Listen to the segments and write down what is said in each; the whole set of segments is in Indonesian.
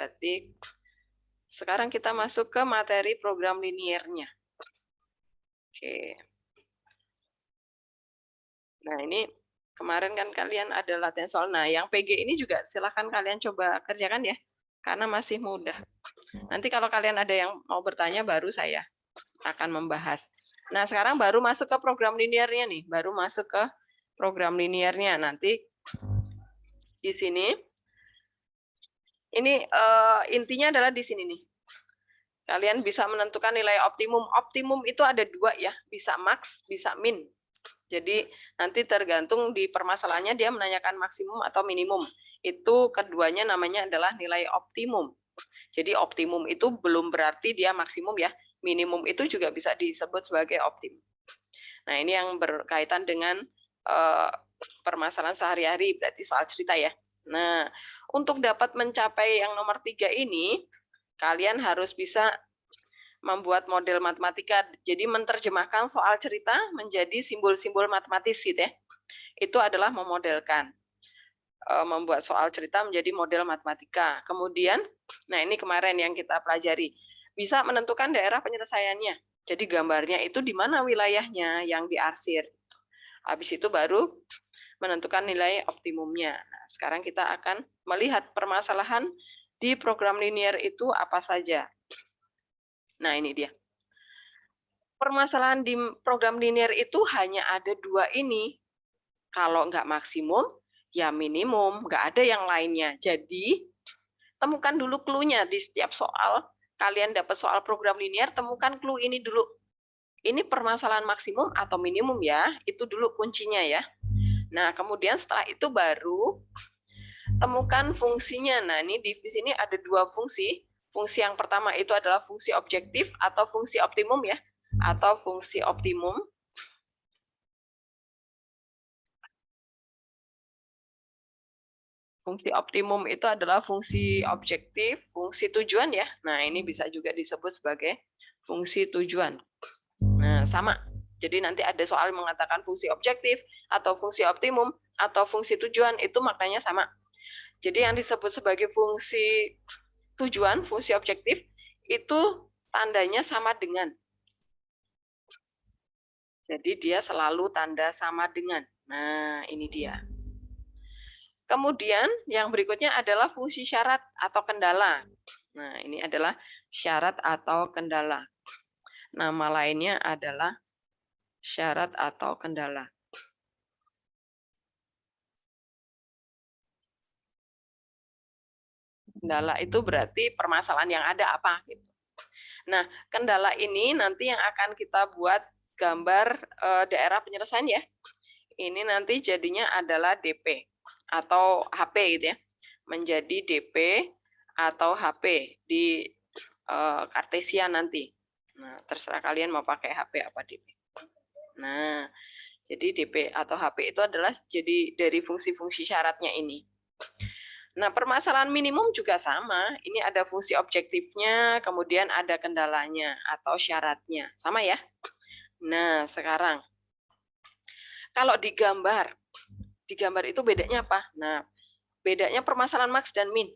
berarti sekarang kita masuk ke materi program liniernya. Oke. Nah, ini kemarin kan kalian ada latihan soal. Nah, yang PG ini juga silahkan kalian coba kerjakan ya, karena masih mudah. Nanti kalau kalian ada yang mau bertanya, baru saya akan membahas. Nah, sekarang baru masuk ke program liniernya nih, baru masuk ke program liniernya. Nanti di sini, ini intinya adalah di sini nih. Kalian bisa menentukan nilai optimum. Optimum itu ada dua ya, bisa max, bisa min. Jadi nanti tergantung di permasalahannya dia menanyakan maksimum atau minimum. Itu keduanya namanya adalah nilai optimum. Jadi optimum itu belum berarti dia maksimum ya. Minimum itu juga bisa disebut sebagai optimum. Nah, ini yang berkaitan dengan permasalahan sehari-hari, berarti soal cerita ya. Nah, untuk dapat mencapai yang nomor 3 ini, kalian harus bisa membuat model matematika, jadi menerjemahkan soal cerita menjadi simbol-simbol matematis gitu ya. Itu adalah memodelkan, membuat soal cerita menjadi model matematika. Kemudian, nah ini kemarin yang kita pelajari, bisa menentukan daerah penyelesaiannya. Jadi gambarnya itu di mana wilayahnya yang diarsir. Habis itu baru menentukan nilai optimumnya. Nah, sekarang kita akan melihat permasalahan di program linier itu apa saja. Nah, ini dia. Permasalahan di program linier itu hanya ada dua ini. Kalau nggak maksimum, ya minimum, nggak ada yang lainnya. Jadi, temukan dulu clue-nya di setiap soal. Kalian dapat soal program linier, temukan clue ini dulu. Ini permasalahan maksimum atau minimum ya, itu dulu kuncinya ya. Nah, kemudian setelah itu baru temukan fungsinya. Nah, ini di sini ada dua fungsi. Fungsi yang pertama itu adalah fungsi objektif atau fungsi optimum ya, atau fungsi optimum. Fungsi optimum itu adalah fungsi objektif, fungsi tujuan ya. Nah, ini bisa juga disebut sebagai fungsi tujuan. Nah, sama. Jadi nanti ada soal mengatakan fungsi objektif atau fungsi optimum atau fungsi tujuan, itu maknanya sama. Jadi yang disebut sebagai fungsi tujuan, fungsi objektif, itu tandanya sama dengan. Jadi dia selalu tanda sama dengan. Nah, ini dia. Kemudian yang berikutnya adalah fungsi syarat atau kendala. Nah, ini adalah syarat atau kendala. Nama lainnya adalah syarat atau kendala. Kendala itu berarti permasalahan yang ada apa gitu. Nah, kendala ini nanti yang akan kita buat gambar daerah penyelesaian ya. Ini nanti jadinya adalah DP atau HP gitu ya. Menjadi DP atau HP di Kartesian nanti. Nah, terserah kalian mau pakai HP apa DP. Nah, jadi DP atau HP itu adalah jadi dari fungsi-fungsi syaratnya ini. Nah, permasalahan minimum juga sama. Ini ada fungsi objektifnya, kemudian ada kendalanya atau syaratnya. Sama ya? Nah, sekarang kalau digambar itu bedanya apa? Nah, bedanya permasalahan max dan min.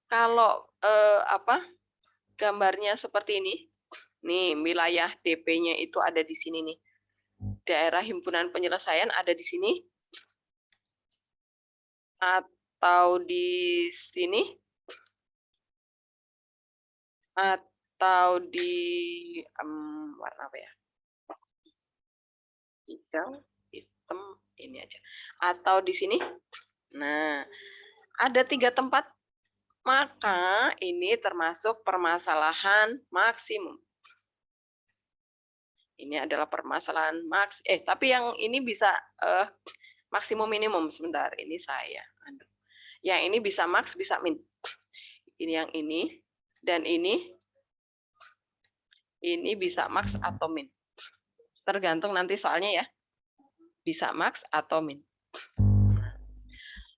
Kalau gambarnya seperti ini, nih wilayah DP-nya itu ada di sini nih. Daerah himpunan penyelesaian ada di sini. Atau di sini. Atau di warna apa ya? Hijau, hitam, ini aja. Atau di sini. Nah, ada 3 tempat. Maka ini termasuk permasalahan maksimum. Ini adalah permasalahan max. Tapi yang ini bisa maksimum minimum. Sebentar, ini saya. Yang ini bisa max, bisa min. Ini yang ini. Dan ini bisa max atau min. Tergantung nanti soalnya ya. Bisa max atau min.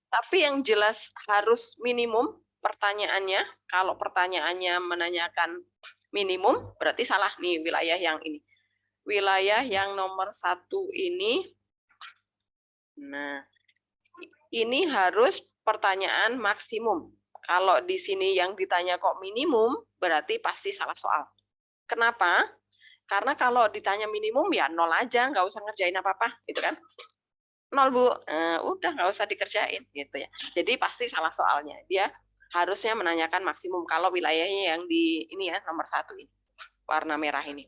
Tapi yang jelas harus minimum pertanyaannya. Kalau pertanyaannya menanyakan minimum, berarti salah nih wilayah yang ini. Wilayah yang nomor 1 ini. Nah, ini harus pertanyaan maksimum. Kalau di sini yang ditanya kok minimum, berarti pasti salah soal. Kenapa? Karena kalau ditanya minimum ya 0 aja, nggak usah ngerjain apa-apa, gitu kan. 0, Bu. Udah nggak usah dikerjain, gitu ya. Jadi pasti salah soalnya. Dia harusnya menanyakan maksimum kalau wilayahnya yang di ini ya, nomor 1 ini, warna merah ini.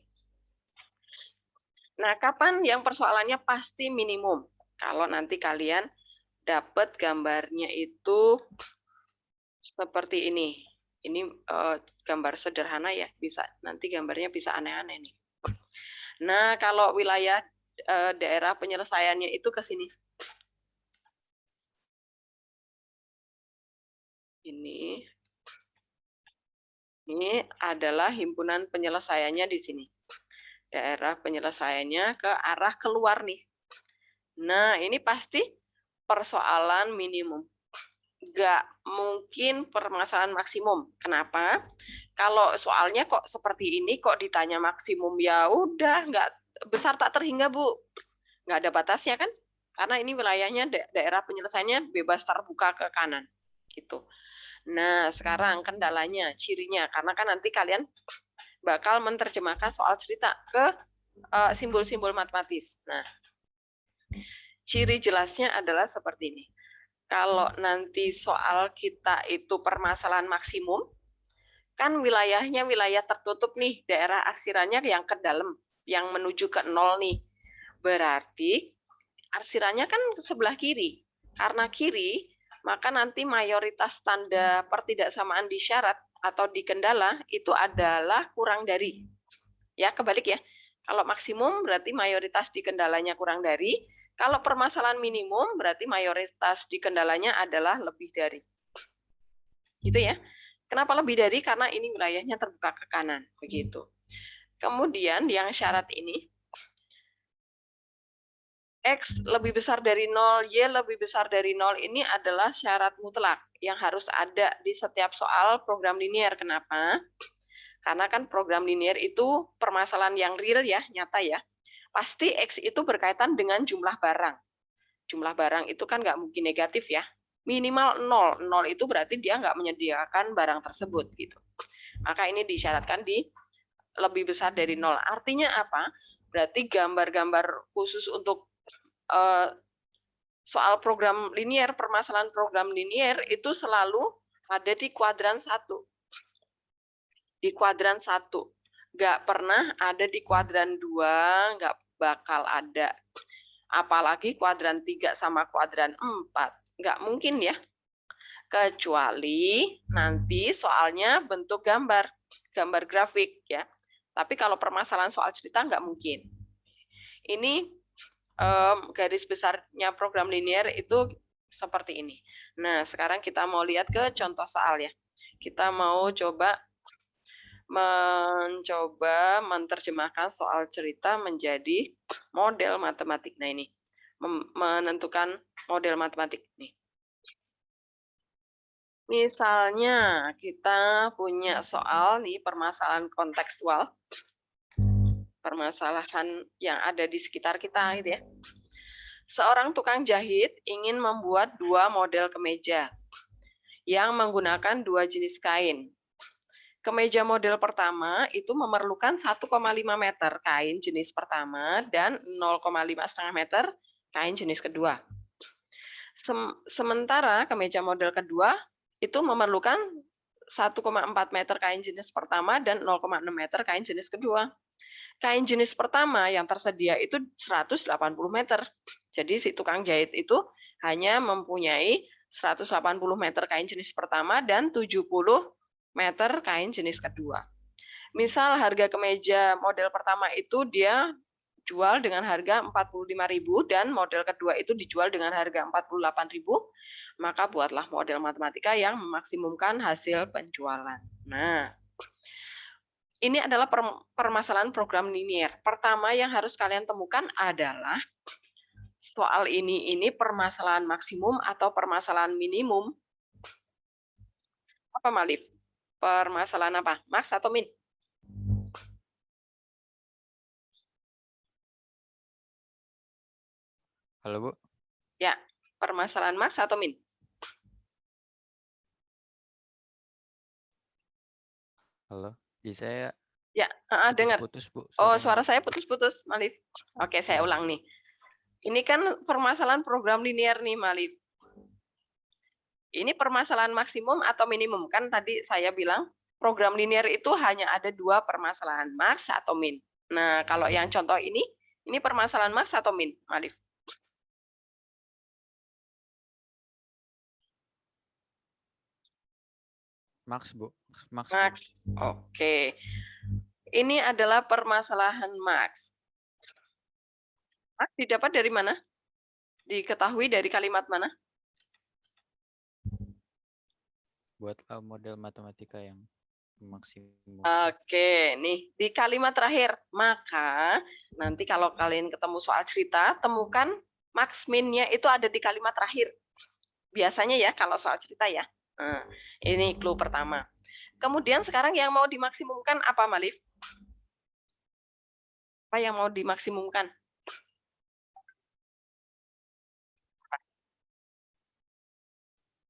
Nah, kapan yang persoalannya pasti minimum? Kalau nanti kalian dapat gambarnya itu seperti ini. Ini gambar sederhana ya, bisa nanti gambarnya bisa aneh-aneh nih. Nah, kalau wilayah daerah penyelesaiannya itu ke sini. Ini adalah himpunan penyelesaiannya di sini. Daerah penyelesaiannya ke arah keluar nih. Nah, ini pasti persoalan minimum. Nggak mungkin permasalahan maksimum. Kenapa? Kalau soalnya kok seperti ini, kok ditanya maksimum, ya udah, nggak besar tak terhingga, Bu. Nggak ada batasnya kan? Karena ini wilayahnya daerah penyelesaiannya bebas terbuka ke kanan. Gitu. Nah, sekarang kendalanya, cirinya. Karena kan nanti kalian bakal menerjemahkan soal cerita ke simbol-simbol matematis. Nah, ciri jelasnya adalah seperti ini. Kalau nanti soal kita itu permasalahan maksimum, kan wilayahnya wilayah tertutup nih, daerah arsirannya yang ke dalam, yang menuju ke 0 nih. Berarti arsirannya kan sebelah kiri. Karena kiri, maka nanti mayoritas tanda pertidaksamaan di syarat atau di kendala itu adalah kurang dari. Ya, kebalik ya. Kalau maksimum berarti mayoritas di kendalanya kurang dari. Kalau permasalahan minimum berarti mayoritas di kendalanya adalah lebih dari. Gitu ya. Kenapa lebih dari? Karena ini wilayahnya terbuka ke kanan. Begitu. Kemudian yang syarat ini, X lebih besar dari 0, Y lebih besar dari 0, ini adalah syarat mutlak yang harus ada di setiap soal program linear. Kenapa? Karena kan program linear itu permasalahan yang real ya, nyata ya. Pasti X itu berkaitan dengan jumlah barang. Jumlah barang itu kan nggak mungkin negatif ya. Minimal 0. 0 itu berarti dia nggak menyediakan barang tersebut. Gitu. Maka ini disyaratkan di lebih besar dari 0. Artinya apa? Berarti gambar-gambar khusus untuk soal program linear, permasalahan program linear itu selalu ada di kuadran 1. Di kuadran 1. Nggak pernah ada di kuadran 2, nggak bakal ada. Apalagi kuadran 3 sama kuadran 4. Nggak mungkin ya. Kecuali nanti soalnya bentuk gambar. Gambar grafik ya. Tapi kalau permasalahan soal cerita nggak mungkin. Ini garis besarnya program linear itu seperti ini. Nah, sekarang kita mau lihat ke contoh soal ya. Kita mau mencoba menerjemahkan soal cerita menjadi model matematik. Nah, ini menentukan model matematik nih. Misalnya kita punya soal nih permasalahan kontekstual. Permasalahan yang ada di sekitar kita gitu ya. Seorang tukang jahit ingin membuat 2 model kemeja yang menggunakan 2 jenis kain. Kemeja model pertama itu memerlukan 1,5 meter kain jenis pertama dan 0,5 meter kain jenis kedua. Sementara kemeja model kedua itu memerlukan 1,4 meter kain jenis pertama dan 0,6 meter kain jenis kedua. Kain jenis pertama yang tersedia itu 180 meter. Jadi si tukang jahit itu hanya mempunyai 180 meter kain jenis pertama dan 70 meter kain jenis kedua. Misal harga kemeja model pertama itu dia jual dengan harga 45.000 dan model kedua itu dijual dengan harga 48.000, maka buatlah model matematika yang memaksimumkan hasil penjualan. Nah, ini adalah permasalahan program linear. Pertama yang harus kalian temukan adalah soal ini permasalahan maksimum atau permasalahan minimum. Apa Malif? Permasalahan apa? Max atau min? Halo, Bu. Ya, permasalahan max atau min? Halo, di saya Ya, dengar. putus-putus, Bu, Oh, suaranya, suara Bu. saya putus-putus, Malif. Oke, saya Iya. ulang nih. Ini kan permasalahan program linear nih, Malif. Ini permasalahan maksimum atau minimum. Kan tadi saya bilang program linear itu hanya ada 2 permasalahan, max atau min. Nah, kalau yang contoh ini permasalahan max atau min, Malif? Max, Bu. Max, Bu. Max. Oke. Ini adalah permasalahan max. Max didapat dari mana? Diketahui dari kalimat mana? Buatlah model matematika yang maksimum. Oke, nih di kalimat terakhir. Maka nanti kalau kalian ketemu soal cerita, temukan max min-nya itu ada di kalimat terakhir. Biasanya ya kalau soal cerita ya. Nah, ini clue pertama. Kemudian sekarang yang mau dimaksimumkan apa, Malif? Apa yang mau dimaksimumkan?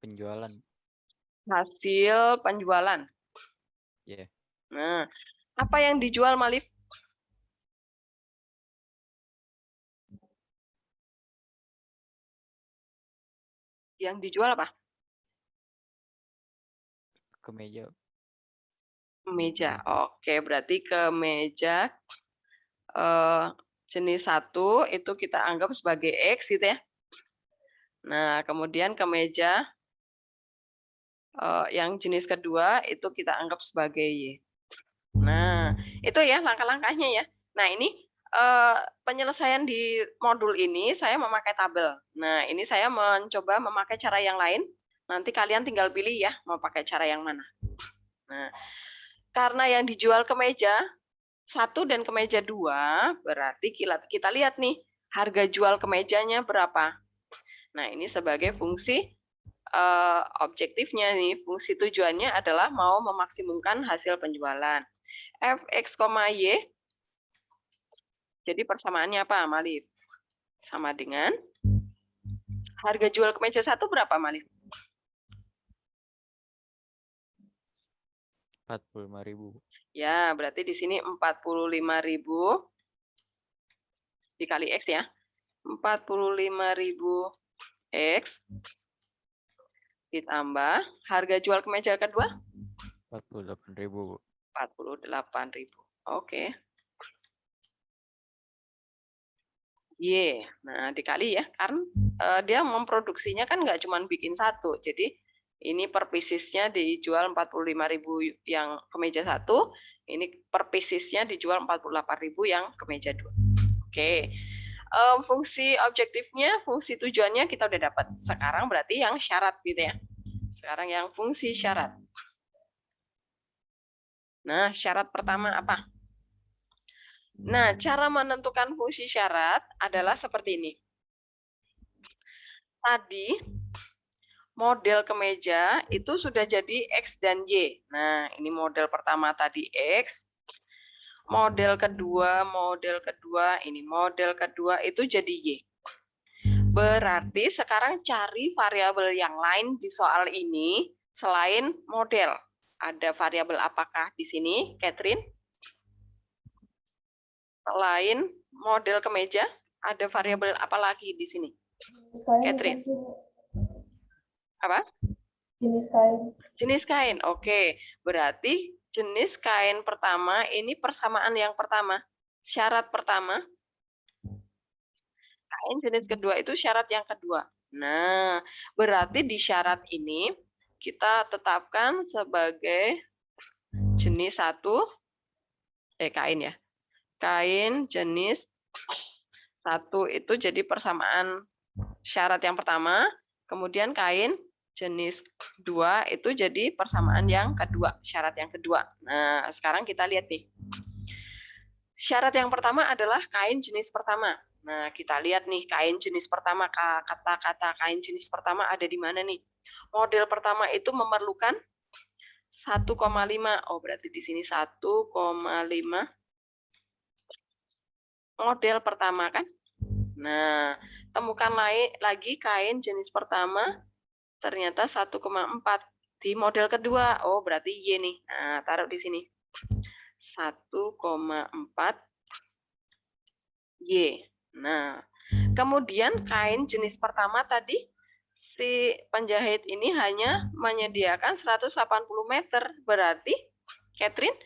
Penjualan. Hasil penjualan. Ya. Yeah. Nah, apa yang dijual, Malif? Yang dijual apa? Kemeja. Kemeja. Oke, berarti kemeja jenis 1 itu kita anggap sebagai X gitu ya. Nah, kemudian kemeja yang jenis kedua itu kita anggap sebagai Y. Nah, itu ya langkah-langkahnya ya. Nah, ini penyelesaian di modul ini saya memakai tabel. Nah, ini saya mencoba memakai cara yang lain. Nanti kalian tinggal pilih ya mau pakai cara yang mana. Nah, karena yang dijual kemeja 1 dan kemeja 2, berarti kita lihat nih harga jual kemejanya berapa. Nah, ini sebagai fungsi objektifnya nih, fungsi tujuannya adalah mau memaksimumkan hasil penjualan. Fx, Y, jadi persamaannya apa, Malif? Sama dengan harga jual kemeja 1 berapa, Malif? 45.000. Ya, berarti di sini 45.000 dikali X ya. 45.000 X ditambah harga jual kemeja kedua 48.000, Bu. 48.000. Oke. Y. Nah, dikali ya, kan dia memproduksinya kan nggak cuma bikin 1. Jadi ini per piecesnya dijual 45.000 yang kemeja 1, ini per piecesnya dijual 48.000 yang kemeja 2. Oke. Fungsi objektifnya, fungsi tujuannya kita udah dapat. Sekarang berarti yang syarat gitu ya. Sekarang yang fungsi syarat. Nah, syarat pertama apa? Nah, cara menentukan fungsi syarat adalah seperti ini. Tadi model kemeja itu sudah jadi X dan Y. Nah, ini model pertama tadi X. Model kedua, ini model kedua itu jadi Y. Berarti sekarang cari variabel yang lain di soal ini selain model. Ada variabel apakah di sini, Catherine? Selain model kemeja, ada variabel apa lagi di sini? Catherine. Apa? Jenis kain. Jenis kain. Oke. Berarti jenis kain pertama ini persamaan yang pertama. Syarat pertama. Kain jenis kedua itu syarat yang kedua. Nah, berarti di syarat ini kita tetapkan sebagai jenis 1 kain ya. Kain jenis 1 itu jadi persamaan syarat yang pertama, kemudian kain jenis 2 itu jadi persamaan yang kedua, syarat yang kedua. Nah, sekarang kita lihat nih. Syarat yang pertama adalah kain jenis pertama. Nah, kita lihat nih kain jenis pertama, kata-kata kain jenis pertama ada di mana nih? Model pertama itu memerlukan 1,5. Oh, berarti di sini 1,5 model pertama kan? Nah, temukan lagi kain jenis pertama ternyata 1,4. Di model kedua, oh berarti Y nih. Nah, taruh di sini. 1,4 Y. Nah, kemudian kain jenis pertama tadi, si penjahit ini hanya menyediakan 180 meter. Berarti, Catherine,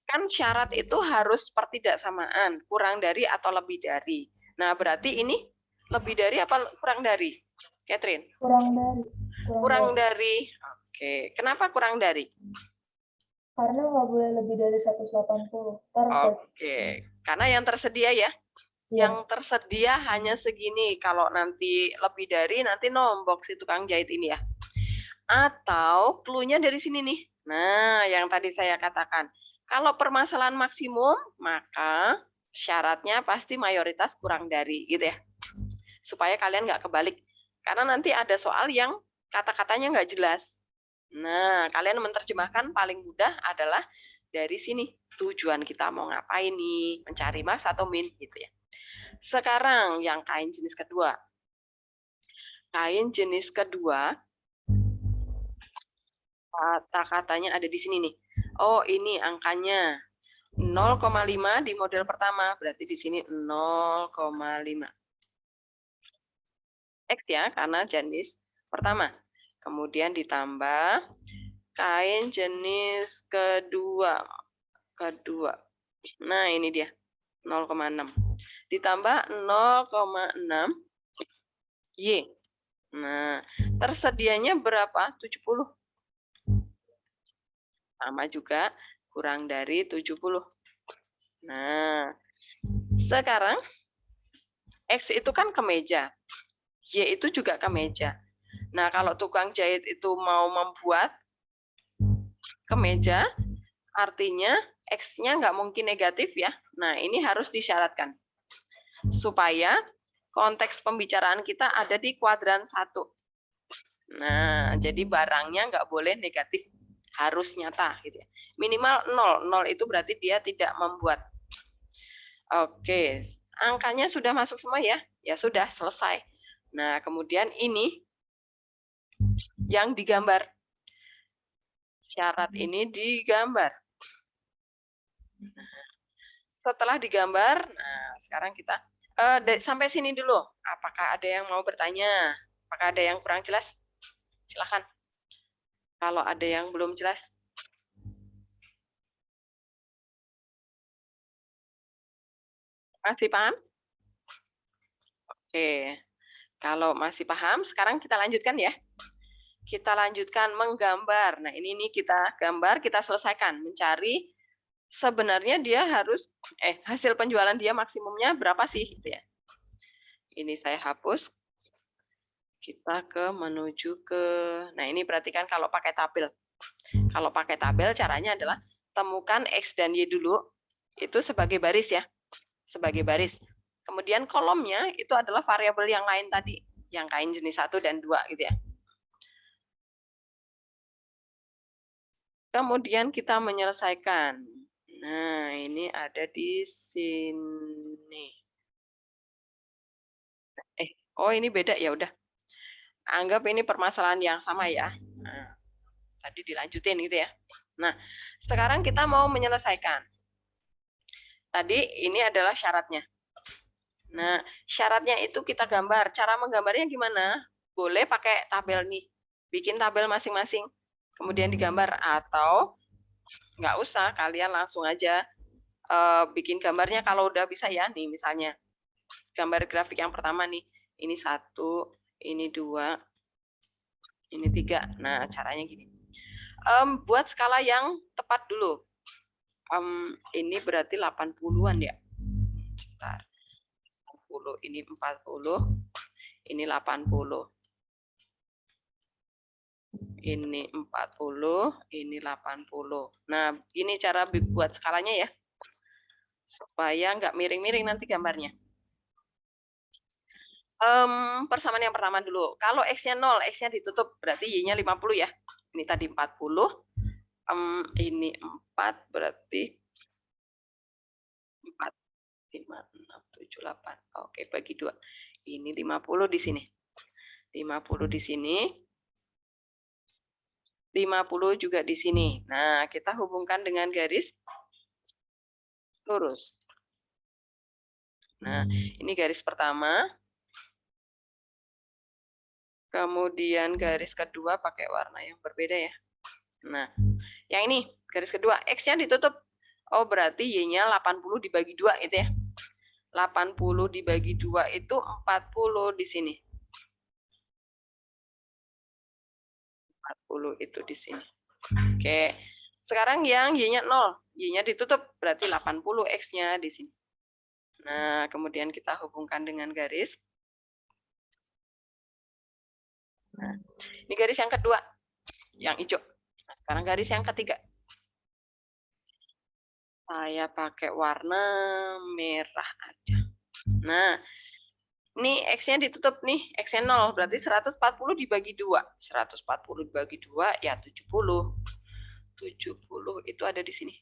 kan syarat itu harus pertidaksamaan, kurang dari atau lebih dari. Nah, berarti ini lebih dari apa kurang dari? Catherine? Kurang dari. Kurang dari. Oke, kenapa kurang dari? Karena nggak boleh lebih dari 180. Target. Oke, karena yang tersedia ya. Iya. Yang tersedia hanya segini. Kalau nanti lebih dari, nanti nombok si tukang jahit ini ya. Atau clue-nya dari sini nih. Nah, yang tadi saya katakan. Kalau permasalahan maksimum, maka syaratnya pasti mayoritas kurang dari, gitu ya. Supaya kalian nggak kebalik. Karena nanti ada soal yang kata-katanya nggak jelas. Nah, kalian menerjemahkan paling mudah adalah dari sini. Tujuan kita mau ngapain nih? Mencari max atau min, gitu ya. Sekarang yang kain jenis kedua. Kain jenis kedua, kata-katanya ada di sini nih. Oh, ini angkanya 0,5 di model pertama, berarti di sini 0,5. X ya, karena jenis pertama. Kemudian ditambah kain jenis kedua. Nah, ini dia. 0,6. Ditambah 0,6 Y. Nah, tersedianya berapa? 70. Sama juga, kurang dari 70. Nah, sekarang X itu kan kemeja. Y itu juga kemeja. Nah, kalau tukang jahit itu mau membuat kemeja, artinya X-nya nggak mungkin negatif ya. Nah, ini harus disyaratkan. Supaya konteks pembicaraan kita ada di kuadran 1. Nah, jadi barangnya nggak boleh negatif. Harus nyata. Gitu ya. Minimal 0. 0 itu berarti dia tidak membuat. Oke, angkanya sudah masuk semua ya? Ya sudah, selesai. Nah, kemudian ini yang digambar. Syarat ini digambar. Setelah digambar, nah sekarang kita sampai sini dulu. Apakah ada yang mau bertanya? Apakah ada yang kurang jelas? Silakan. Kalau ada yang belum jelas. Masih paham? Oke. Kalau masih paham, sekarang kita lanjutkan ya. Kita lanjutkan menggambar. Nah, ini nih kita gambar, kita selesaikan. Mencari sebenarnya dia harus hasil penjualan dia maksimumnya berapa sih gitu ya. Ini saya hapus. Kita menuju ke, nah ini perhatikan kalau pakai tabel. Kalau pakai tabel caranya adalah temukan X dan Y dulu, itu sebagai baris ya, sebagai baris. Kemudian kolomnya itu adalah variabel yang lain tadi, yang kain jenis 1 dan 2 gitu ya. Kemudian kita menyelesaikan. Nah, ini ada di sini. Oh ini beda ya udah. Anggap ini permasalahan yang sama ya. Nah, tadi dilanjutin gitu ya. Nah, sekarang kita mau menyelesaikan. Tadi ini adalah syaratnya. Nah, syaratnya itu kita gambar. Cara menggambarnya gimana? Boleh pakai tabel nih. Bikin tabel masing-masing. Kemudian digambar. Atau nggak usah, kalian langsung aja bikin gambarnya kalau udah bisa ya. Nih misalnya, gambar grafik yang pertama nih. Ini 1, ini 2, ini 3. Nah, caranya gini. Buat skala yang tepat dulu. Ini berarti 80-an ya. Bentar. 40, ini 40, ini 80. Ini 40, ini 80. Nah, ini cara buat skalanya ya. Supaya nggak miring-miring nanti gambarnya. Persamaan yang pertama dulu. Kalau X-nya 0, X-nya ditutup, berarti Y-nya 50 ya. Ini tadi 40. Ini 4, berarti 4, 5, 6, 7, 8. Oke, bagi 2. Ini 50 di sini. 50 di sini. 50 juga di sini. Nah, kita hubungkan dengan garis lurus. Nah, ini garis pertama. Kemudian garis kedua pakai warna yang berbeda ya. Nah, yang ini garis kedua, X-nya ditutup. Oh, berarti Y-nya 80 dibagi 2 itu ya. 80 dibagi 2 itu 40 di sini. 40 itu di sini. Oke. Sekarang yang Y-nya 0. Y-nya ditutup, berarti 80 X-nya di sini. Nah, kemudian kita hubungkan dengan garis. Nah, ini garis yang kedua, yang hijau. Nah, sekarang garis yang ketiga. Saya pakai warna merah aja. Nah, ini X-nya ditutup nih, X-nya 0, berarti 140 dibagi 2. 140 dibagi 2, ya 70. 70 itu ada di sini.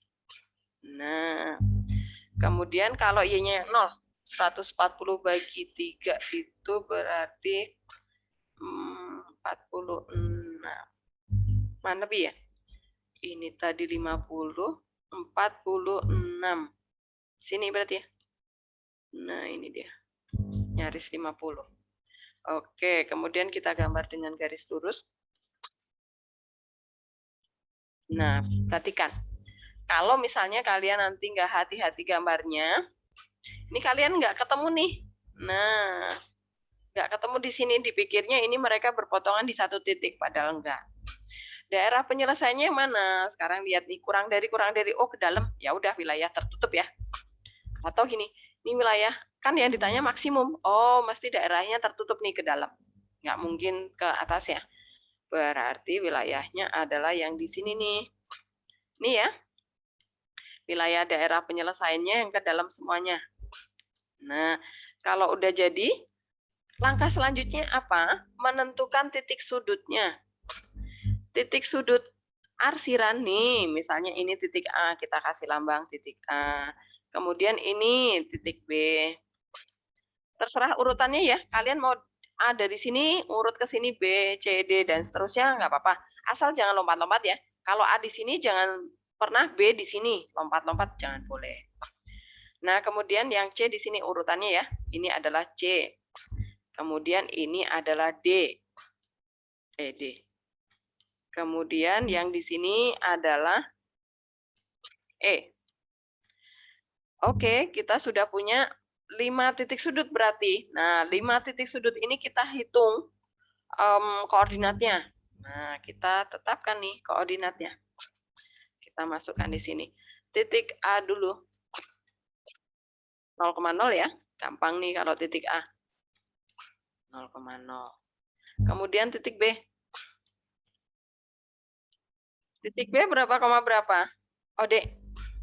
Nah, kemudian kalau Y-nya 0, 140 bagi 3 itu berarti 46. Mana lebih ya? Ini tadi 50, 46. Sini berarti ya. Nah, ini dia. Nyaris 50. Oke, kemudian kita gambar dengan garis lurus. Nah, perhatikan. Kalau misalnya kalian nanti nggak hati-hati gambarnya, ini kalian nggak ketemu nih. Nah, nggak ketemu di sini, dipikirnya ini mereka berpotongan di satu titik, padahal enggak. Daerah penyelesaiannya yang mana? Sekarang lihat nih, kurang dari, oh ke dalam, ya udah wilayah tertutup ya. Atau gini, ini wilayah, kan yang ditanya maksimum, oh mesti daerahnya tertutup nih ke dalam. Nggak mungkin ke atas ya. Berarti wilayahnya adalah yang di sini nih. Nih ya, wilayah daerah penyelesaiannya yang ke dalam semuanya. Nah, kalau udah jadi, langkah selanjutnya apa? Menentukan titik sudutnya. Titik sudut arsiran nih, misalnya ini titik A, kita kasih lambang titik A. Kemudian ini titik B. Terserah urutannya ya, kalian mau A dari sini, urut ke sini B, C, D, dan seterusnya, nggak apa-apa. Asal jangan lompat-lompat ya. Kalau A di sini, jangan pernah B di sini. Lompat-lompat jangan boleh. Nah, kemudian yang C di sini urutannya ya. Ini adalah C. Kemudian ini adalah D. D. Kemudian yang di sini adalah E. Oke, kita sudah punya 5 titik sudut berarti. Nah, 5 titik sudut ini kita hitung koordinatnya. Nah, kita tetapkan nih koordinatnya. Kita masukkan di sini. Titik A dulu. 0,0 ya. Gampang nih kalau titik A. 0,0. Kemudian titik B. Titik B berapa, berapa? Oh, D.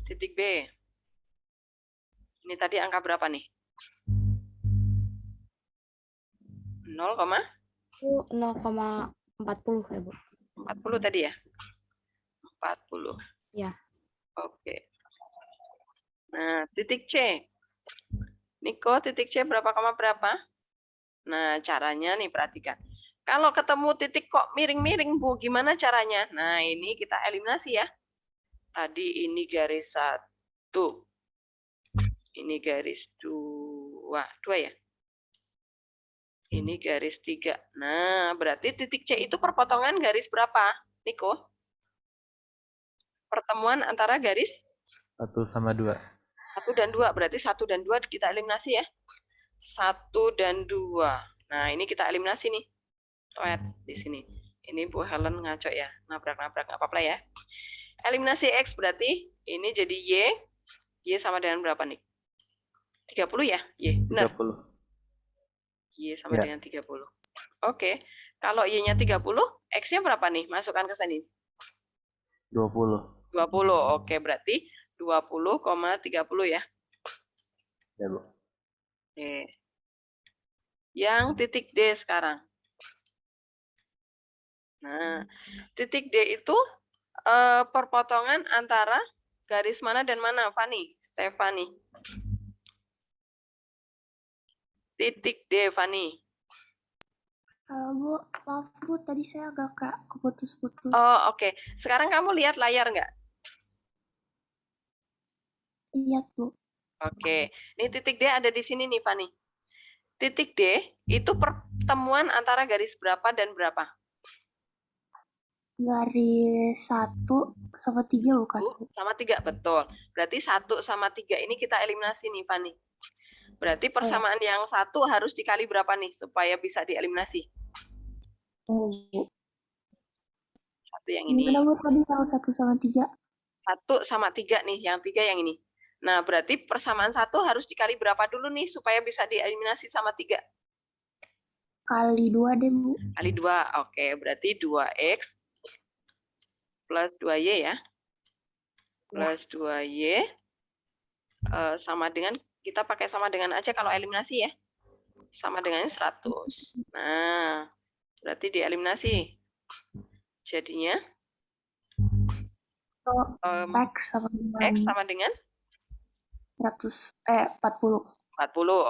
Titik B. Ini tadi angka berapa nih? 0,40 ya, Bu. 40 tadi ya? 40. Ya. Oke. Nah, titik C. Niko, titik C berapa, berapa? Nah, caranya nih perhatikan. Kalau ketemu titik kok miring-miring, Bu, gimana caranya? Nah, ini kita eliminasi ya. Tadi ini garis 1. Ini garis 2. 2 ya? Ini garis 3. Nah, berarti titik C itu perpotongan garis berapa, Niko? Pertemuan antara garis 1 sama 2. 1 dan 2. Berarti 1 dan 2 kita eliminasi ya. 1 dan 2. Nah, ini kita eliminasi nih. Lihat di sini. Ini Bu Helen ngaco ya. Nabrak-nabrak, nggak apa-apa ya. Eliminasi X berarti ini jadi Y. Y sama dengan berapa nih? 30 ya? Y, benar? 30. Y sama Ya. dengan 30. Oke. Kalau Y-nya 30, X-nya berapa nih? Masukkan ke sini. 20. 20. Oke, berarti 20,30 ya. Ya, Bu. Oke. Yang titik D sekarang. Nah, titik D itu perpotongan antara garis mana dan mana, Fani? Stefani. Titik D, Fani. Bu, maaf Bu, tadi saya agak keputus-putus. Oh, oke. Sekarang kamu lihat layar nggak? Lihat Bu. Oke. Ini titik D ada di sini nih, Fani. Titik D itu pertemuan antara garis berapa dan berapa? Garis 1 sama 3 bukan Bu? 1 sama 3, betul. Berarti 1 sama 3 ini kita eliminasi nih, Fani. Berarti persamaan yang 1 harus dikali berapa nih supaya bisa dieliminasi? Oh, Bu. 1 yang ini. Gimana Bu tadi yang 1 sama 3? 1 sama 3 nih, yang 3 yang ini. Nah, berarti persamaan 1 harus dikali berapa dulu nih supaya bisa dieliminasi sama 3? Kali 2 deh Bu. Kali 2, oke. Berarti 2X plus 2Y ya. Plus 2Y sama dengan, kita pakai sama dengan aja kalau eliminasi ya. Sama dengannya 100. Nah, berarti dieliminasi. Jadinya X sama dengan X sama dengan 40. 40.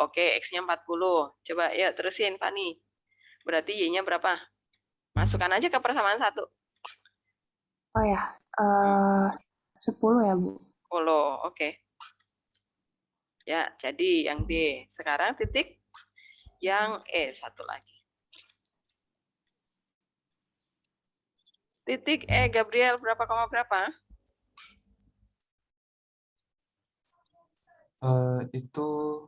Oke, X-nya 40. Coba ya terusin, Fani. Berarti Y-nya berapa? Masukkan aja ke persamaan 1. Oh ya, 10 ya Bu. 10, oke. Ya, jadi yang D. Sekarang titik yang E satu lagi. Titik E, Gabriel, berapa koma berapa? Itu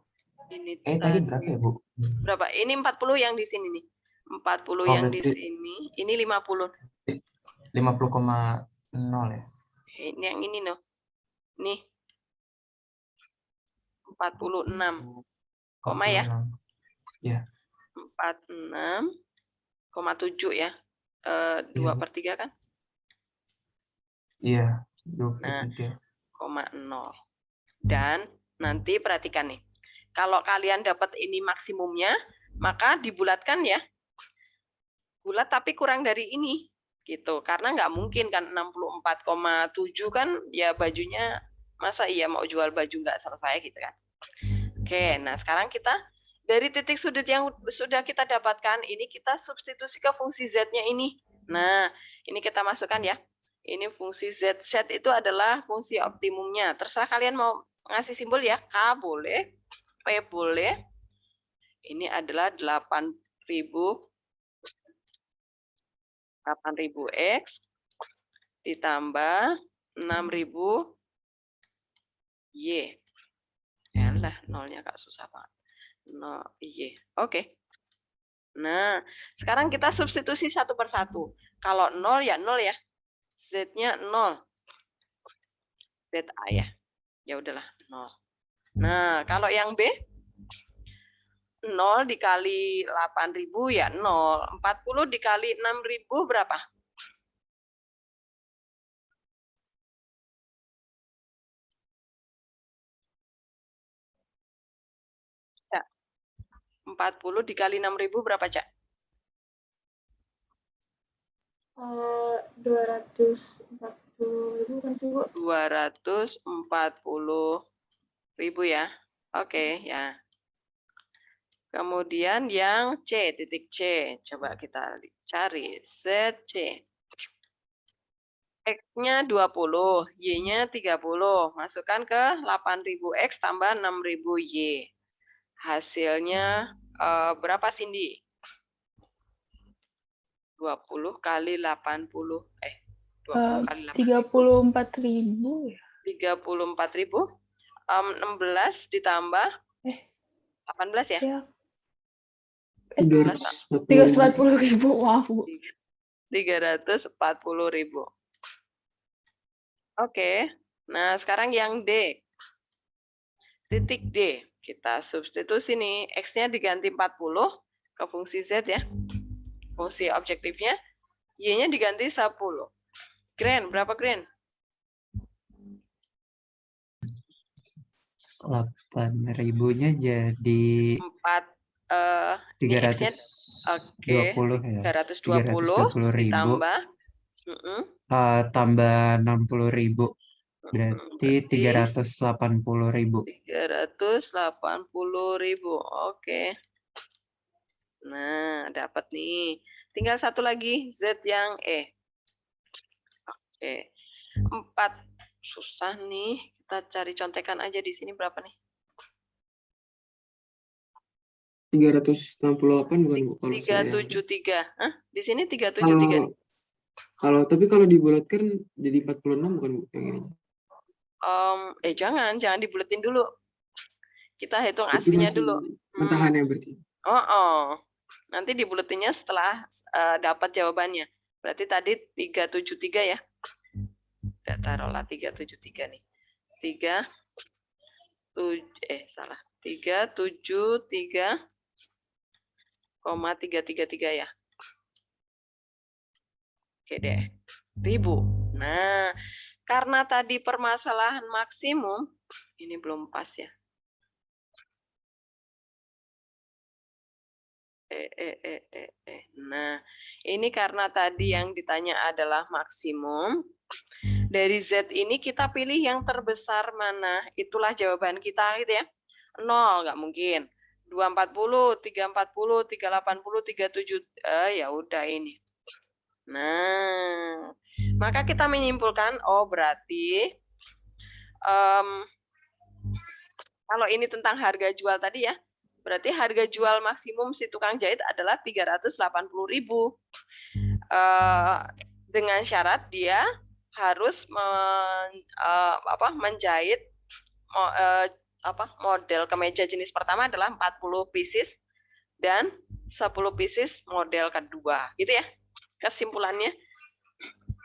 Ini tadi berapa ya, Bu? Berapa? Ini 40 yang di sini nih. 40 yang di berarti sini. Ini 50. 50,0 ya? Ini yang ini loh. Nih. 46. Koma ya? 46. Ya. 46,7 ya. 2/3 kan? Iya, 23. 0,0. Dan nanti perhatikan nih. Kalau kalian dapat ini maksimumnya, maka dibulatkan ya. Bulat tapi kurang dari ini. Gitu. Karena nggak mungkin kan 64,7 kan ya bajunya, masa iya mau jual baju nggak selesai gitu kan. Oke, nah sekarang kita dari titik sudut yang sudah kita dapatkan, ini kita substitusi ke fungsi Z-nya ini. Nah, ini kita masukkan ya. Ini fungsi Z. Z itu adalah fungsi optimumnya. Terserah kalian mau ngasih simbol ya. K boleh, P boleh. Ini adalah 8.000X ditambah 6.000 Y. Yalah, nolnya Kak susah banget. 0 Y. Oke. Nah, sekarang kita substitusi satu per satu. Kalau 0 ya 0 ya. Z-nya 0. ZA ya. Ya udahlah 0. Nah, kalau yang B 0 dikali 8.000 ya 0. 40 dikali 6.000 berapa? Ya. 40 dikali 6.000 berapa, Cak? 240.000 kan sih Bu? 240.000 ya. Oke, ya. Kemudian yang C, titik C. Coba kita cari. ZC. X-nya 20, Y-nya 30. Masukkan ke 8.000X tambah 6.000Y. Hasilnya berapa, Cindy? 20 kali 80. 20 kali 34.000 ya. 34.000. 16 ditambah 18 ya? Ya. 340.000. 340.000, maaf Bu. 340.000. Oke. Nah, sekarang yang D. Titik D. Kita substitusi nih. X-nya diganti 40 ke fungsi Z ya. Fungsi objektifnya. Y-nya diganti 10. Grand, berapa Grand? 8.000-nya jadi 320 ya. 320 ditambah tambah 60.000. Berarti 380.000. 380.000. Oke. Nah, dapat nih. Tinggal satu lagi, Z yang E. Oke. 4. Susah nih. Kita cari contekan aja di sini berapa nih? 368 bukan Bu kalau saya. 373. Hah? Di sini 373 nih. Tapi kalau dibulatkan jadi 46 bukan Bu yang ini? Jangan dibuletin dulu. Kita hitung Berarti aslinya masih dulu. mentahannya berarti. Nanti dibuletinnya setelah dapat jawabannya. Berarti tadi 373 ya. Udah taruhlah 373 nih. 373,333 ya. Oke deh. Ribu. Nah, karena tadi permasalahan maksimum, ini belum pas ya. Nah, ini karena tadi yang ditanya adalah maksimum. Dari Z ini kita pilih yang terbesar mana. Itulah jawaban kita gitu ya. 0 nggak mungkin. 240, 340, 380, 37. Ya udah ini. Nah, maka kita menyimpulkan, oh berarti kalau ini tentang harga jual tadi ya, berarti harga jual maksimum si tukang jahit adalah 380.000. Dengan syarat dia harus menjahit model kemeja jenis pertama adalah 40 pieces dan 10 pieces model kedua. Gitu ya. Kesimpulannya.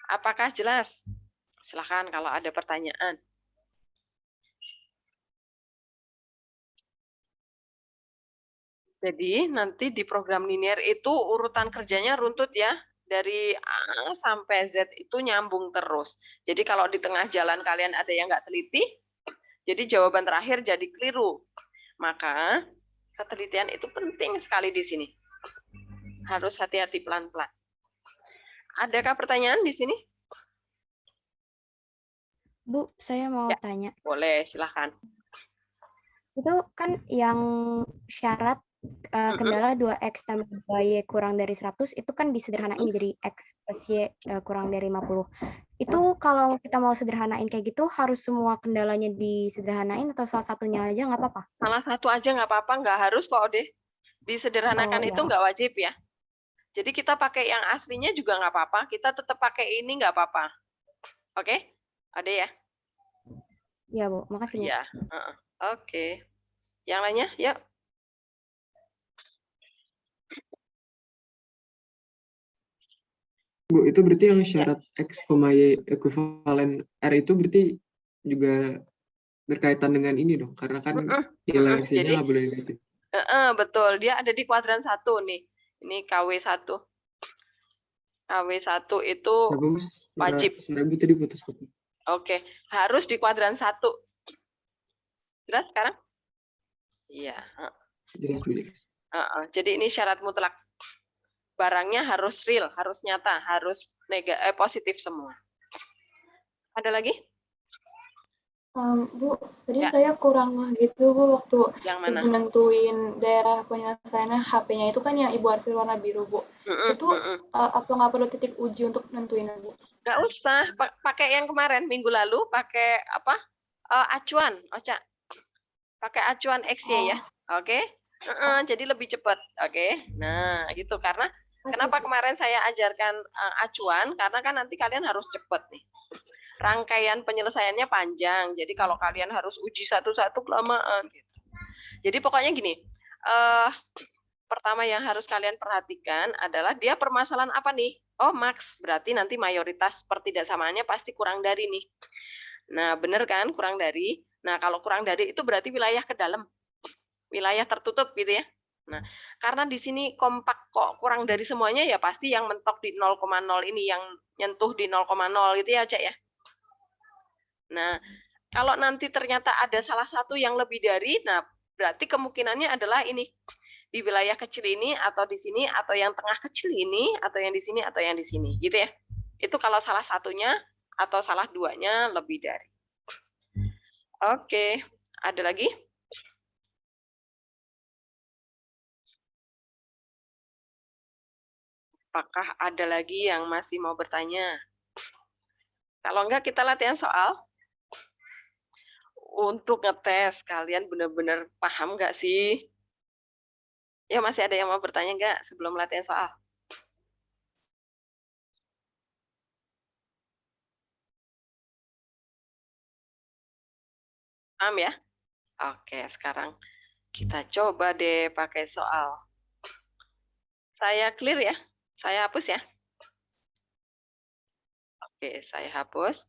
Apakah jelas? Silakan kalau ada pertanyaan. Jadi nanti di program linear itu urutan kerjanya runtut ya. Dari A sampai Z itu nyambung terus. Jadi kalau di tengah jalan kalian ada yang nggak teliti, jadi jawaban terakhir jadi keliru. Maka ketelitian itu penting sekali di sini. Harus hati-hati pelan-pelan. Adakah pertanyaan di sini? Bu, saya mau Ya, tanya. boleh, silahkan. Itu kan yang syarat kendala 2X tambah 2Y kurang dari 100 itu kan disederhanain jadi X plus Y kurang dari 50. Itu kalau kita mau sederhanain kayak gitu harus semua kendalanya disederhanain atau salah satunya aja nggak apa-apa? Salah satu aja nggak apa-apa, nggak harus kok deh. Disederhanakan itu nggak wajib ya. Jadi kita pakai yang aslinya juga nggak apa-apa, kita tetap pakai ini nggak apa-apa. Oke? Ada ya? Iya Bu, makasih Bu. Iya. Oke. Yang lainnya, yuk. Bu, itu berarti yang syarat X, Y ekuivalen R itu berarti juga berkaitan dengan ini dong, karena kan nilai X-nya nggak boleh negatif. Betul, dia ada di kuadran 1 nih. Ini KW1. KW1 itu wajib. Suara Bu tadi putus-putus. Oke, harus di kuadran 1. Jelas sekarang? Iya. Jelas, Bu. Jadi ini syarat mutlak. Barangnya harus real, harus nyata, harus positif semua. Ada lagi? Bu, tadi saya kurang gitu Bu waktu Ibu nentuin daerah penyelesaiannya HP-nya itu kan yang Ibu arsir warna biru Bu. Itu apa nggak perlu titik uji untuk nentuin Bu? Nggak usah, pakai yang kemarin minggu lalu pakai apa? Acuan, Oca. Pakai acuan XY ya. Oke? Jadi lebih cepat. Oke. Nah, gitu karena kenapa kemarin saya ajarkan acuan? Karena kan nanti kalian harus cepat nih. Rangkaian penyelesaiannya panjang. Jadi kalau kalian harus uji satu-satu kelamaan. Gitu. Jadi pokoknya gini. Pertama yang harus kalian perhatikan adalah dia permasalahan apa nih? Oh, max. Berarti nanti mayoritas pertidaksamaannya pasti kurang dari nih. Nah, benar kan? Kurang dari. Nah, kalau kurang dari itu berarti wilayah ke dalam. Wilayah tertutup gitu ya. Nah, karena di sini kompak kok kurang dari semuanya ya pasti yang mentok di 0,0 ini yang nyentuh di 0,0 gitu ya, Cak ya. Nah, kalau nanti ternyata ada salah satu yang lebih dari, nah berarti kemungkinannya adalah ini di wilayah kecil ini atau di sini atau yang tengah kecil ini atau yang di sini atau yang di sini, gitu ya. Itu kalau salah satunya atau salah duanya lebih dari. Oke, ada lagi? Apakah ada lagi yang masih mau bertanya? Kalau enggak, kita latihan soal. Untuk ngetes, kalian benar-benar paham nggak sih? Ya, masih ada yang mau bertanya nggak sebelum latihan soal? Paham ya? Oke, sekarang kita coba deh pakai soal. Saya clear ya? Saya hapus ya? Oke, saya hapus.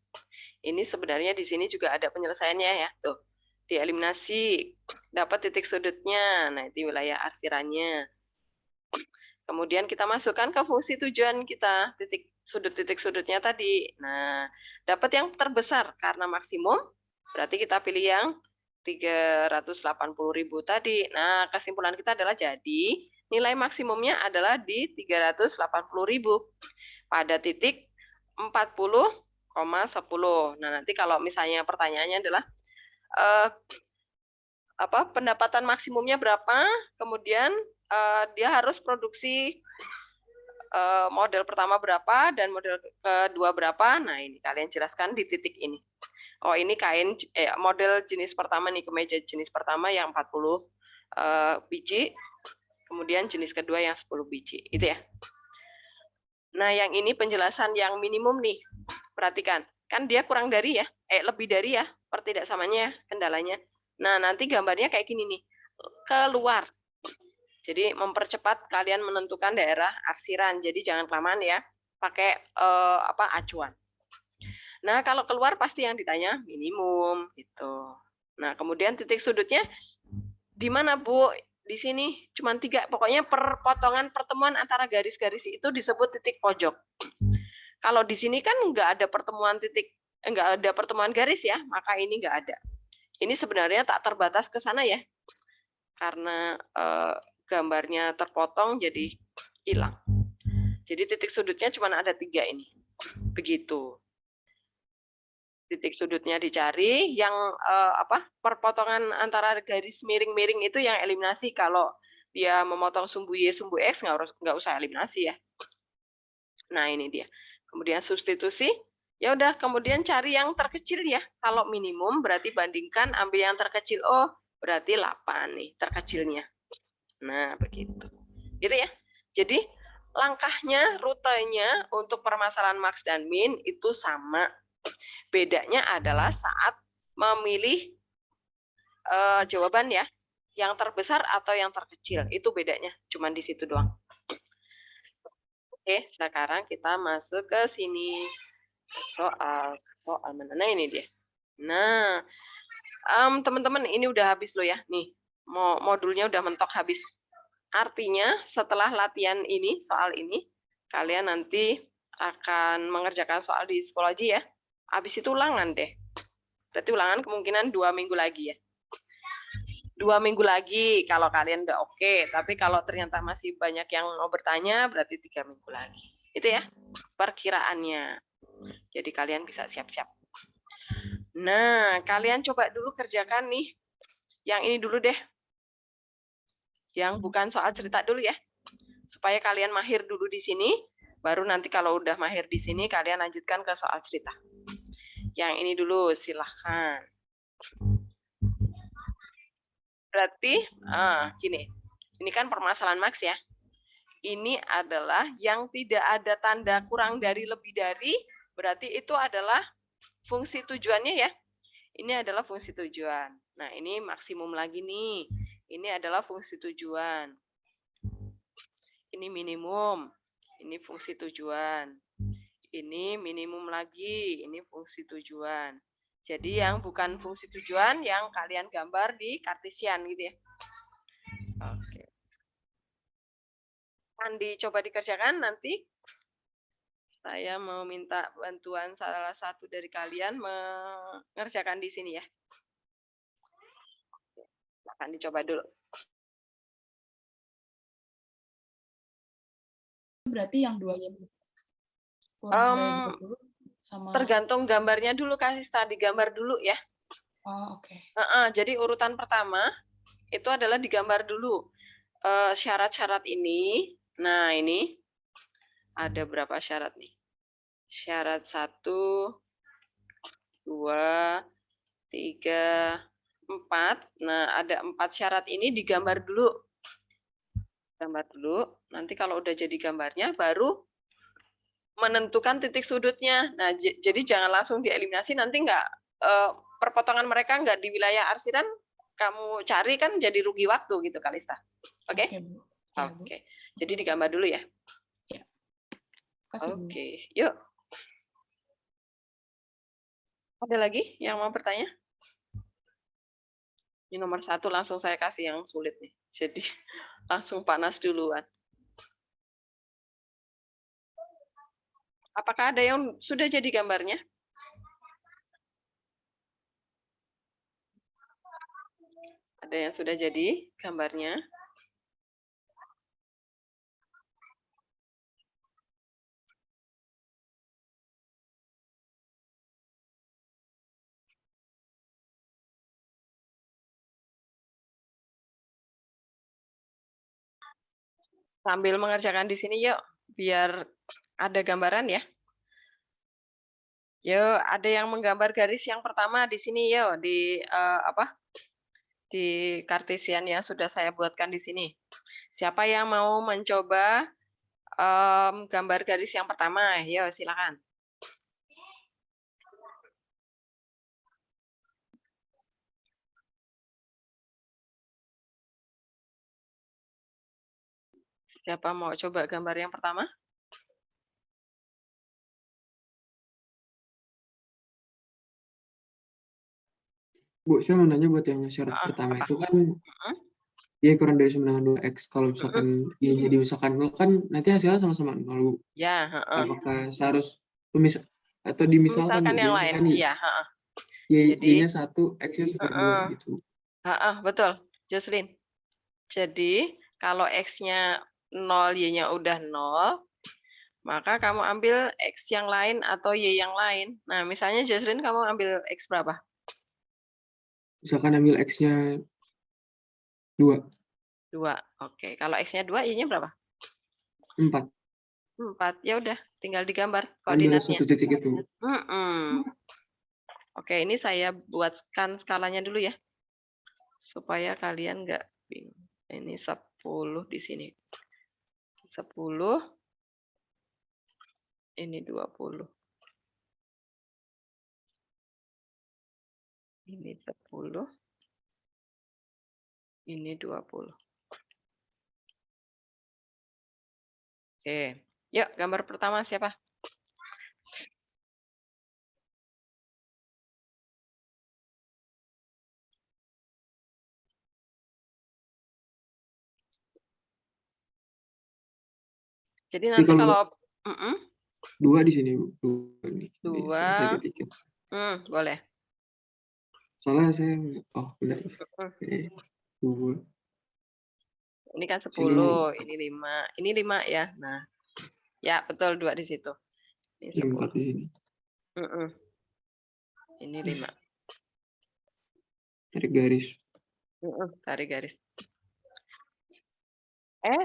Ini sebenarnya di sini juga ada penyelesaiannya ya. Tuh, dieliminasi, dapat titik sudutnya. Nah, itu wilayah arsirannya. Kemudian kita masukkan ke fungsi tujuan kita, titik sudutnya tadi. Nah, dapat yang terbesar karena maksimum, berarti kita pilih yang 380.000 tadi. Nah, kesimpulan kita adalah jadi nilai maksimumnya adalah di 380.000 pada titik 40,10. Nah, nanti kalau misalnya pertanyaannya adalah pendapatan maksimumnya berapa, kemudian dia harus produksi model pertama berapa dan model kedua berapa. Nah, ini kalian jelaskan di titik ini. Oh, ini kain model jenis pertama nih, kemeja jenis pertama yang 40 biji, kemudian jenis kedua yang 10 biji, itu ya. Nah, yang ini penjelasan yang minimum nih. Perhatikan, kan dia kurang dari ya, lebih dari ya, pertidaksamanya kendalanya. Nah, nanti gambarnya kayak gini nih, keluar. Jadi mempercepat kalian menentukan daerah arsiran. Jadi jangan kelamaan ya, pakai acuan. Nah, kalau keluar pasti yang ditanya minimum gitu. Nah, kemudian titik sudutnya di mana, Bu? Di sini cuma 3. Pokoknya perpotongan pertemuan antara garis-garis itu disebut titik pojok. Kalau di sini kan nggak ada pertemuan nggak ada pertemuan garis ya, maka ini nggak ada. Ini sebenarnya tak terbatas ke sana ya, karena gambarnya terpotong jadi hilang. Jadi titik sudutnya cuma ada 3 ini. Begitu. Titik sudutnya dicari, yang perpotongan antara garis miring-miring itu yang eliminasi. Kalau dia memotong sumbu Y, sumbu X nggak usah eliminasi ya. Nah, ini dia. Kemudian substitusi, ya udah, kemudian cari yang terkecil ya. Kalau minimum berarti bandingkan, ambil yang terkecil. Oh, berarti 8 nih terkecilnya. Nah, begitu. Gitu ya. Jadi langkahnya, rutenya untuk permasalahan max dan min itu sama. Bedanya adalah saat memilih jawaban ya, yang terbesar atau yang terkecil. Itu bedanya, cuman di situ doang. Oke, sekarang kita masuk ke sini. Soal mana? Nah, ini dia. Nah, teman-teman, ini udah habis loh ya. Nih, modulnya udah mentok habis. Artinya setelah latihan ini, soal ini, kalian nanti akan mengerjakan soal di psikologi ya. Habis itu ulangan deh. Berarti ulangan kemungkinan 2 minggu lagi ya. 2 minggu lagi kalau kalian udah oke. Tapi kalau ternyata masih banyak yang mau bertanya, berarti 3 minggu lagi. Itu ya perkiraannya. Jadi kalian bisa siap-siap. Nah, kalian coba dulu kerjakan nih. Yang ini dulu deh. Yang bukan soal cerita dulu ya. Supaya kalian mahir dulu di sini. Baru nanti kalau udah mahir di sini, kalian lanjutkan ke soal cerita. Yang ini dulu, silahkan. Berarti, gini. Ini kan permasalahan max ya. Ini adalah yang tidak ada tanda kurang dari, lebih dari. Berarti itu adalah fungsi tujuannya ya. Ini adalah fungsi tujuan. Nah, ini maksimum lagi nih. Ini adalah fungsi tujuan. Ini minimum. Ini fungsi tujuan. Ini minimum lagi. Ini fungsi tujuan. Jadi yang bukan fungsi tujuan yang kalian gambar di kartesian gitu ya. Oke. Akan dicoba dikerjakan nanti. Saya mau minta bantuan salah satu dari kalian mengerjakan di sini ya. Akan dicoba dulu. Berarti yang 2 sama... Tergantung gambarnya dulu, kasih tadi gambar dulu ya. Oh, oke. Jadi urutan pertama itu adalah digambar dulu syarat-syarat ini. Nah, ini ada berapa syarat nih? Syarat 1, 2, 3, 4. Nah, ada 4 syarat ini digambar dulu. Gambar dulu. Nanti kalau udah jadi gambarnya, baru menentukan titik sudutnya. Nah, jadi jangan langsung dieliminasi, nanti perpotongan mereka nggak di wilayah arsiran, kamu cari kan jadi rugi waktu gitu, Kalista. Oke? Oke, Bu. Oke. Ya, Bu. Jadi digambar dulu ya. Ya. Kasih, Bu. Oke, yuk. Ada lagi yang mau bertanya? Ini nomor 1 langsung saya kasih yang sulit nih. Jadi langsung panas duluan. Apakah ada yang sudah jadi gambarnya? Ada yang sudah jadi gambarnya? Sambil mengerjakan di sini yuk, biar ada gambaran ya. Yuk, ada yang menggambar garis yang pertama di sini yuk, di di kartesian yang sudah saya buatkan di sini. Siapa yang mau mencoba gambar garis yang pertama? Yuk, silakan. Siapa mau coba gambar yang pertama? Bu, saya mau nanya buat yang syarat pertama itu kan Y kurang dari sama dengan 2X. Kalau misalkan Y jadi misalkan 0 kan nanti hasilnya sama-sama 0, Bu. Ya, Apakah seharus atau dimisalkan misalkan Bu, yang lain. Iya, Y-nya 1, X-nya sekitar 2 gitu. Betul, Jocelyn. Jadi, kalau X-nya 0, Y-nya udah 0, maka kamu ambil X yang lain atau Y yang lain. Nah, misalnya Jocelyn kamu ambil X berapa? Misalkan ambil X-nya 2. 2. Oke, kalau X-nya 2, Y-nya berapa? 4. 4. Ya udah, tinggal digambar Ambil koordinatnya. satu titik itu. Oke, ini saya buatkan skalanya dulu ya. Supaya kalian nggak bingung. Ini 10 di sini. 10. Ini 20. Ini 10. Ini 20. Oke. Yuk, gambar pertama siapa? Jadi nanti kalau 2 di sini, Bu. 2. Boleh. Soalnya saya benar. 2. Ini kan 10, ini 5. Ini 5 ya. Nah. Ya, betul 2 di situ. Ini 10. 4 di sini. Ini 5. Tarik garis. Tarik garis.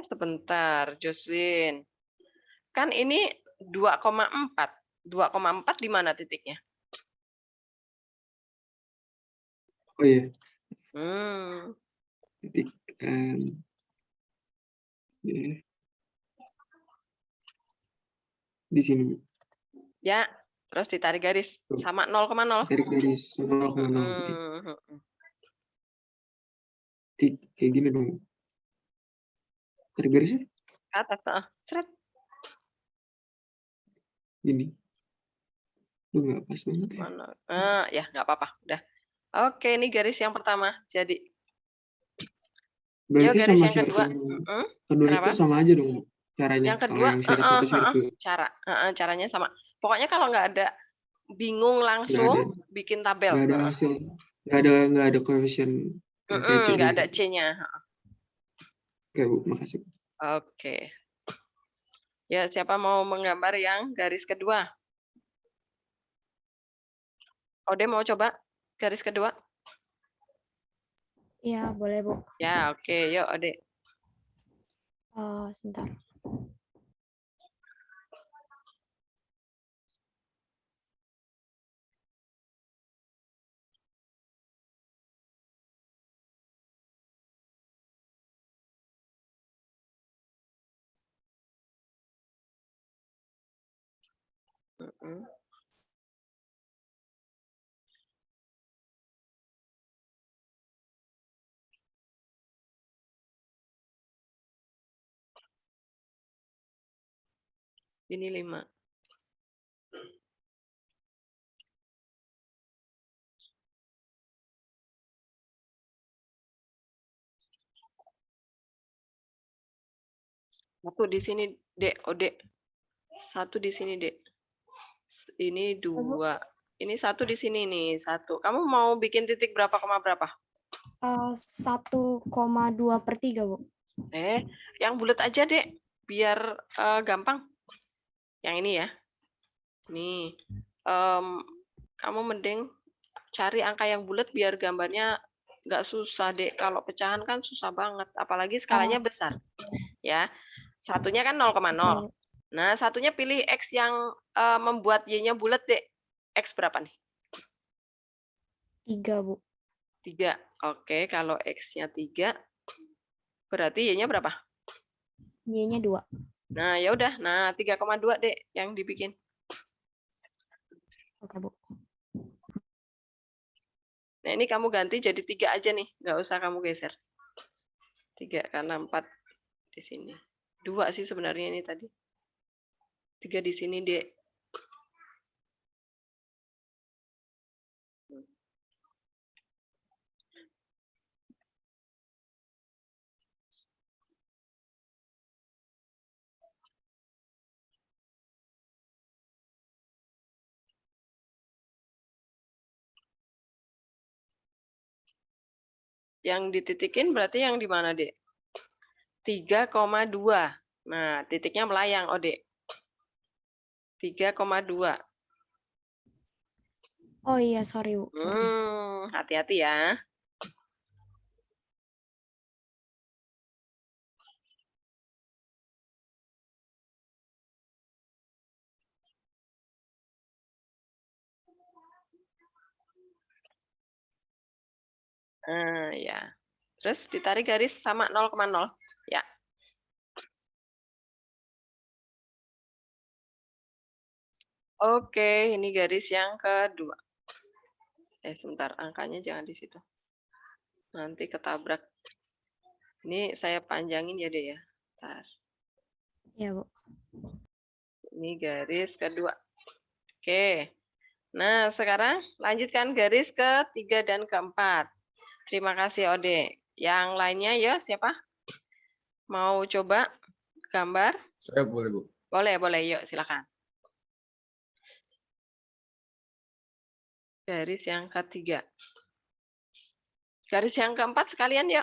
Sebentar, Jocelyn. Kan ini 2,4. 2,4 di mana titiknya? Oh iya. Titik. Di sini, Bu. Ya, terus ditarik garis sama 0,0. Tarik garis sama 0,0. Kayak gini dong. Tarik garisnya? Ke atas, seret. Gini. Lu nggak pas banget ya. Ya, nggak apa-apa. Udah. Oke, ini garis yang pertama. Jadi, berarti garis sama yang kedua. Kedua itu sama aja dong caranya. Yang kedua, caranya sama. Pokoknya kalau nggak ada bingung langsung bikin tabel. Nggak ada hasil. Nggak ada koefisien. Nggak ada C-nya. Oke, Bu. Makasih. Oke. Ya, siapa mau menggambar yang garis kedua? Ode mau coba garis kedua? Iya, boleh, Bu. Ya, oke. Yuk, Ode. Sebentar. Ini 5. Satu di sini, Dek. Oh, Dek. Satu di sini, Dek. Ini 2. Ini 1 di sini nih, 1. Kamu mau bikin titik berapa, koma berapa? 1,2/3, Bu. Yang bulat aja, Dek. Biar gampang. Yang ini ya. Nih. Kamu mending cari angka yang bulat biar gambarnya nggak susah, Dek. Kalau pecahan kan susah banget. Apalagi skalanya besar. Ya. Satunya kan 0,0. Nah, satunya pilih X yang membuat Y-nya bulat, Dek. X berapa nih? 3, Bu. 3. Oke, kalau X-nya 3, berarti Y-nya berapa? Y-nya 2. Nah, ya udah. Nah, 3,2, Dek, yang dibikin. Oke, Bu. Nah, ini kamu ganti jadi 3 aja nih. Nggak usah kamu geser. 3, karena 4 di sini. 2 sih sebenarnya ini tadi. 3 di sini, Dek. Yang dititikin berarti yang di mana, Dek? 3,2. Nah, titiknya melayang, oh, Dek. 3,2. Oh iya, sorry, Bu. Sorry. Hati-hati ya. Ya. Terus ditarik garis sama 0,0. Ya. Oke, ini garis yang kedua. Sebentar, angkanya jangan di situ. Nanti ketabrak. Ini saya panjangin ya, Dek ya. Bentar. Ya, Bu. Ini garis kedua. Oke. Nah, sekarang lanjutkan garis ke-3 dan ke-4. Terima kasih, Ode. Yang lainnya ya, siapa? Mau coba gambar? Saya boleh, Bu. Boleh, boleh. Yuk, silakan. Garis yang ke-3. Garis yang ke-4 sekalian yuk.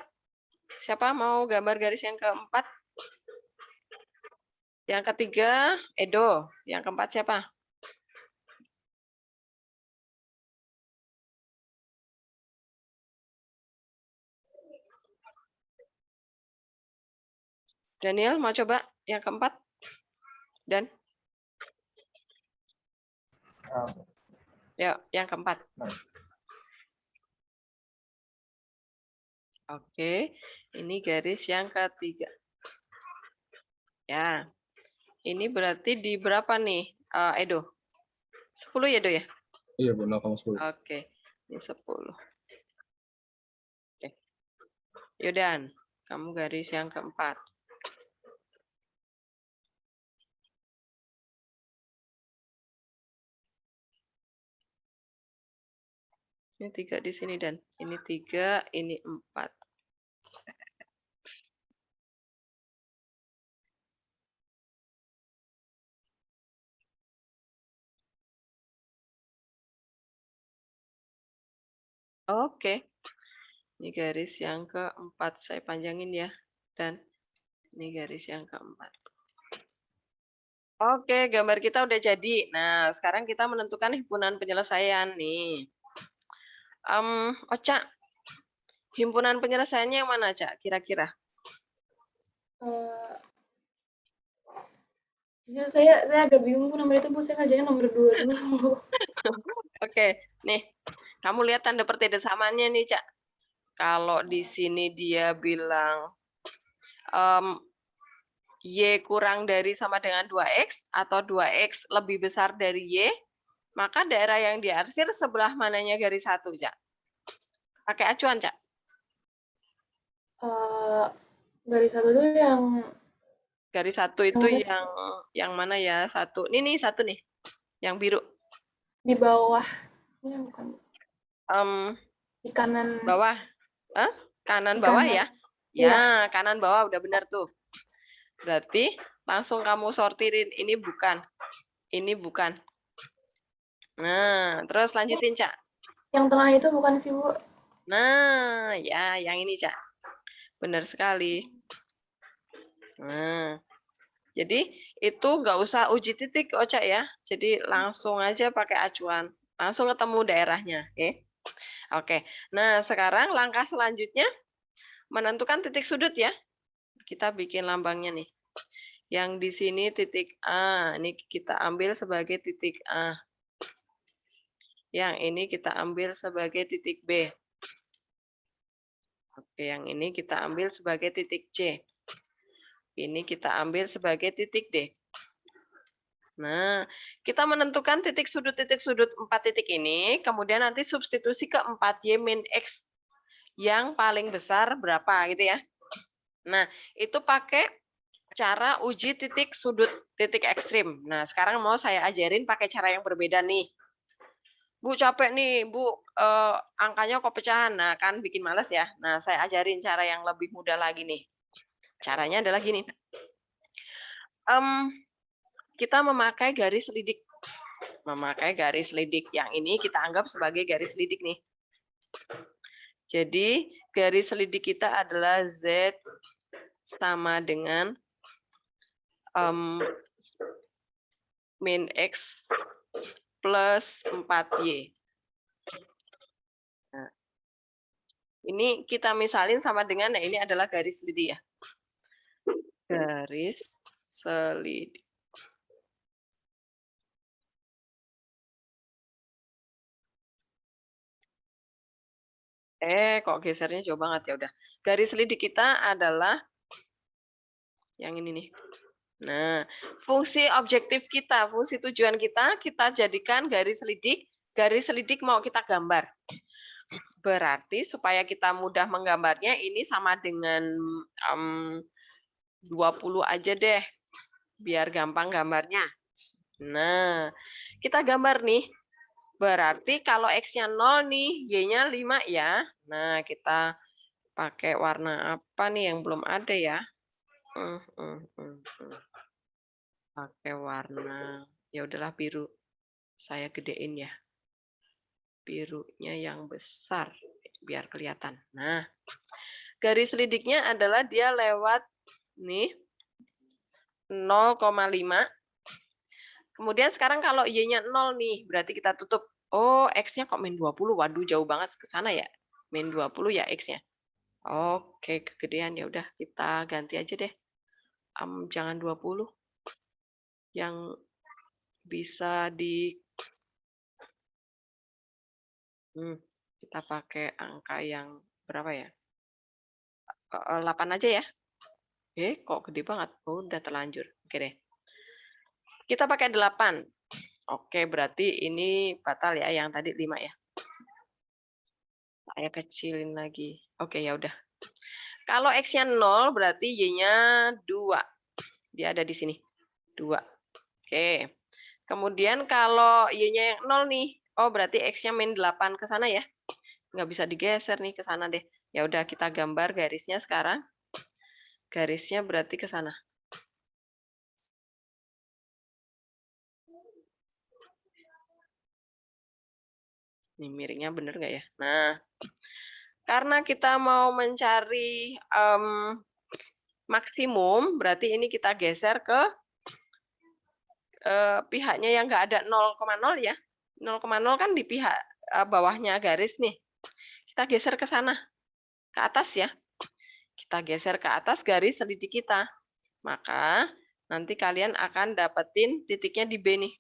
Siapa mau gambar garis yang ke-4? Yang ke-3, Edo. Yang ke-4 siapa? Daniel, mau coba yang ke-4? Dan? Yuk, yang ke-4. Oke, ini garis yang ke-3. Ya, ini berarti di berapa nih, Edo? 10 ya, Edo ya? Iya, Bu, 0,10. Oke, ini 10. Oke. Yodan, kamu garis yang ke-4. Ini 3 di sini, Dan. Ini 3, ini 4. Oke. Ini garis yang ke-4. Saya panjangin ya. Dan ini garis yang ke-4. Oke, gambar kita udah jadi. Nah, sekarang kita menentukan himpunan penyelesaian nih. Oca, himpunan penyelesaiannya yang mana, Cak, kira-kira? Saya agak bingung Bu, nomor itu Bu, saya ngerjain nomor 2 dulu. Oke, nih. Kamu lihat tanda pertidasamannya nih, Cak. Kalau di sini dia bilang Y kurang dari sama dengan 2X atau 2X lebih besar dari Y, maka daerah yang diarsir sebelah mananya garis 1, Cak? Pakai acuan, Cak? Garis 1 itu yang Garis 1 itu yang mana ya? 1. Ini 1 nih. Yang biru. Di bawah. Ini bukan. Di kanan. Bawah. Kanan bawah ya? Ya, kanan bawah udah benar tuh. Berarti langsung kamu sortirin. Ini bukan. Ini bukan. Nah, terus lanjutin, Cak. Yang tengah itu bukan sih, Bu? Nah, ya, yang ini, Cak. Benar sekali. Nah, jadi itu nggak usah uji titik, Cak ya. Jadi langsung aja pakai acuan. Langsung ketemu daerahnya. Oke. Nah, sekarang langkah selanjutnya menentukan titik sudut ya. Kita bikin lambangnya nih. Yang di sini titik A, ini kita ambil sebagai titik A. Yang ini kita ambil sebagai titik B. Oke, yang ini kita ambil sebagai titik C. Ini kita ambil sebagai titik D. Nah, kita menentukan titik sudut 4 titik ini, kemudian nanti substitusi ke 4Y min X yang paling besar berapa gitu ya. Nah, itu pakai cara uji titik sudut titik ekstrim. Nah, sekarang mau saya ajarin pakai cara yang berbeda nih. Bu, capek nih, Bu, angkanya kok pecahan. Nah, kan bikin males ya. Nah, saya ajarin cara yang lebih mudah lagi nih. Caranya adalah gini. Kita memakai garis lidik. Memakai garis lidik. Yang ini kita anggap sebagai garis lidik nih. Jadi, garis lidik kita adalah Z sama dengan min X plus 4Y. Nah, ini kita misalin sama dengan, nah ini adalah garis lidik ya. Garis selidik. Kok gesernya jauh banget ya udah. Garis selidik kita adalah yang ini nih. Nah, fungsi objektif kita, fungsi tujuan kita jadikan garis selidik. Garis selidik mau kita gambar. Berarti supaya kita mudah menggambarnya, ini sama dengan 20 aja deh. Biar gampang gambarnya. Nah, kita gambar nih. Berarti kalau X-nya 0 nih, Y-nya 5 ya. Nah, kita pakai warna apa nih yang belum ada ya? Pakai warna, ya udahlah biru. Saya gedein ya. Birunya yang besar, biar kelihatan. Nah, garis selidiknya adalah dia lewat nih 0,5. Kemudian sekarang kalau Y-nya 0 nih, berarti kita tutup. Oh, X-nya kok min 20. Waduh, jauh banget ke sana ya. Min 20 ya X-nya. Oke, kegedean ya udah kita ganti aja deh. Jangan 20. Yang bisa kita pakai angka yang berapa ya? 8 aja ya. Kok gede banget. Oh, udah terlanjur. Oke deh. Kita pakai 8. Oke, berarti ini batal ya, yang tadi 5 ya. Saya kecilin lagi. Oke, ya udah. Kalau X-nya 0, berarti Y-nya 2. Dia ada di sini. 2. Oke. Kemudian kalau Y-nya yang 0 nih, oh berarti X-nya min 8 ke sana ya. Nggak bisa digeser nih ke sana deh. Ya udah kita gambar garisnya sekarang. Garisnya berarti ke sana. Ini miringnya bener nggak ya? Nah, karena kita mau mencari maksimum, berarti ini kita geser ke pihaknya yang nggak ada 0,0 ya. 0,0 kan di pihak bawahnya garis nih. Kita geser ke sana, ke atas ya. Kita geser ke atas garis selidik kita. Maka nanti kalian akan dapetin titiknya di B nih.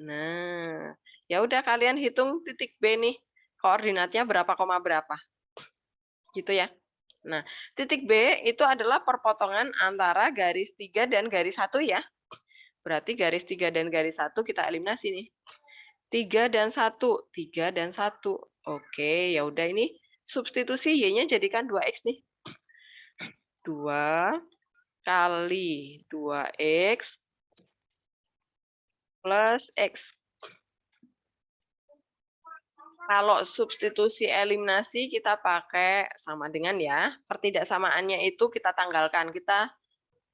Nah, ya udah kalian hitung titik B nih. Koordinatnya berapa koma berapa. Gitu ya. Nah, titik B itu adalah perpotongan antara garis 3 dan garis 1 ya. Berarti garis 3 dan garis 1 kita eliminasi nih. 3 dan 1, 3 dan 1. Oke, ya udah ini substitusi Y-nya jadikan 2X nih. 2 kali 2X plus X. Kalau substitusi eliminasi kita pakai sama dengan ya. Pertidaksamaannya itu kita tanggalkan. Kita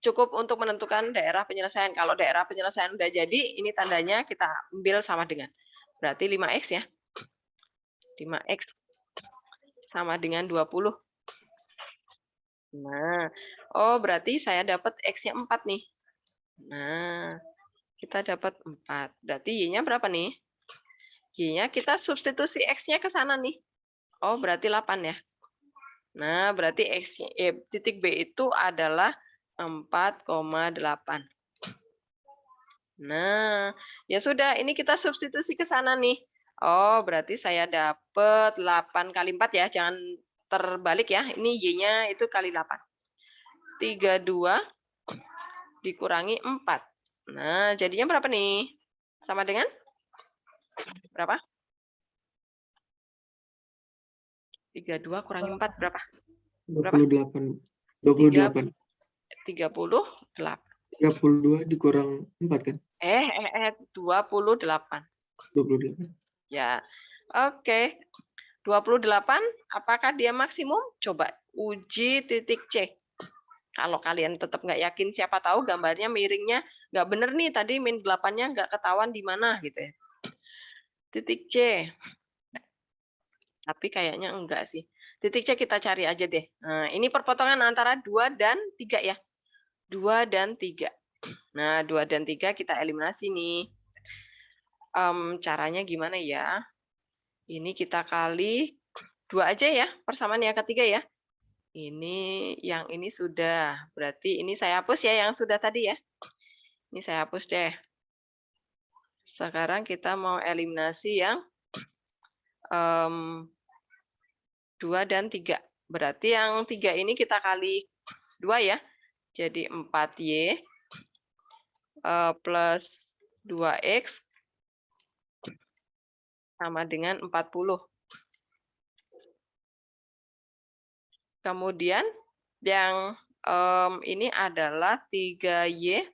cukup untuk menentukan daerah penyelesaian. Kalau daerah penyelesaian udah jadi, ini tandanya kita ambil sama dengan. Berarti 5X ya. 5X sama dengan 20. Nah, oh berarti saya dapat X-nya 4 nih. Nah, kita dapat 4. Berarti Y-nya berapa nih? Y-nya kita substitusi X-nya ke sana nih. Oh, berarti 8 ya. Nah, berarti titik B itu adalah 4,8. Nah, ya sudah. Ini kita substitusi ke sana nih. Oh, berarti saya dapat 8 kali 4 ya. Jangan terbalik ya. Ini Y-nya itu kali 8. 32 dikurangi 4. Nah, jadinya berapa nih? Sama dengan? Berapa? 32 kurangi 4 berapa? 28. 28. 38. 32 dikurang 4 kan? 28. 28. Ya. Oke. 28 apakah dia maksimum? Coba uji titik C. Kalau kalian tetap nggak yakin, siapa tahu gambarnya miringnya nggak bener nih, tadi min 8-nya nggak ketahuan di mana gitu ya. Titik C. Tapi kayaknya enggak sih. Titik C kita cari aja deh. Nah, ini perpotongan antara 2 dan 3 ya. 2 dan 3. Nah, 2 dan 3 kita eliminasi nih. Caranya gimana ya? Ini kita kali 2 aja ya, persamaan yang ketiga ya. Ini, yang ini sudah. Berarti ini saya hapus ya yang sudah tadi ya. Ini saya hapus deh. Sekarang kita mau eliminasi yang 2 dan 3. Berarti yang 3 ini kita kali 2 ya. Jadi 4Y plus 2X sama dengan 40. Kemudian yang ini adalah 3Y.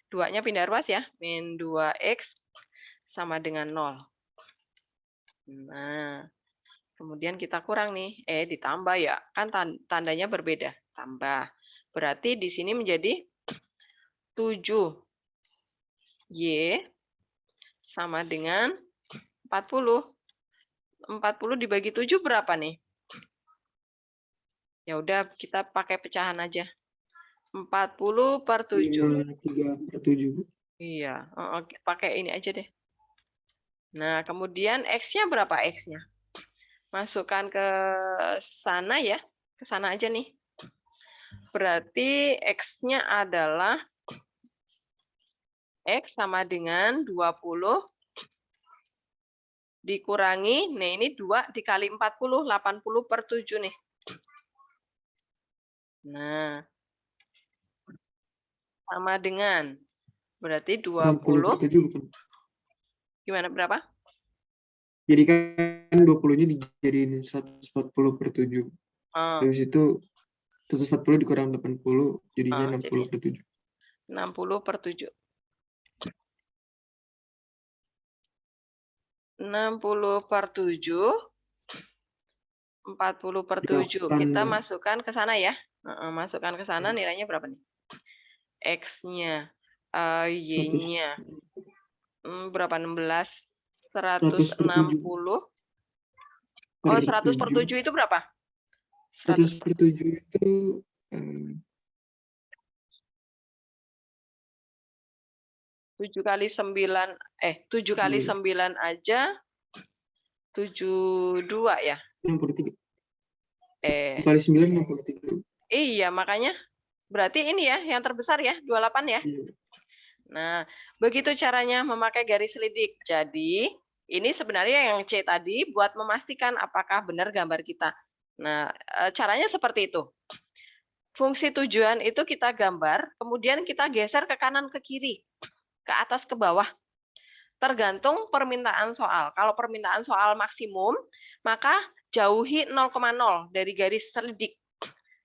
2-nya pindah ruas ya. Min 2X sama dengan 0. Nah, kemudian kita kurang nih. Ditambah ya. Kan tandanya berbeda. Tambah. Berarti di sini menjadi 7Y sama dengan 40. 40 dibagi 7 berapa nih? Ya udah kita pakai pecahan aja. 40 per 7. 3 per 7. Iya, pakai ini aja deh. Nah, kemudian X-nya berapa X-nya? Masukkan ke sana ya. Ke sana aja nih. Berarti X-nya adalah X sama dengan 20 dikurangi, nah ini 2 dikali 40, 80 per 7 nih. Nah, sama dengan, berarti 20. Per 7 bukan? Gimana, berapa? Jadi kan 20-nya dijadiin 140 per 7. Habis itu 140 dikurang 80, jadinya 60 per 7. 60 per 7. 60 per 7, 40 per 7. Kita masukkan ke sana ya. Masukkan ke sana, nilainya berapa nih? X-nya, Y-nya. Berapa? 16? 160. Oh, 100 per 7 itu berapa? 100 per 7 itu 7 kali 9, 7 kali 9 aja 72 ya? 63. Kali 9 63. Iya, makanya berarti ini ya yang terbesar ya, 28 ya. Nah, begitu caranya memakai garis selidik. Jadi, ini sebenarnya yang C tadi buat memastikan apakah benar gambar kita. Nah, caranya seperti itu. Fungsi tujuan itu kita gambar, kemudian kita geser ke kanan ke kiri, ke atas ke bawah. Tergantung permintaan soal. Kalau permintaan soal maksimum, maka jauhi 0,0 dari garis selidik.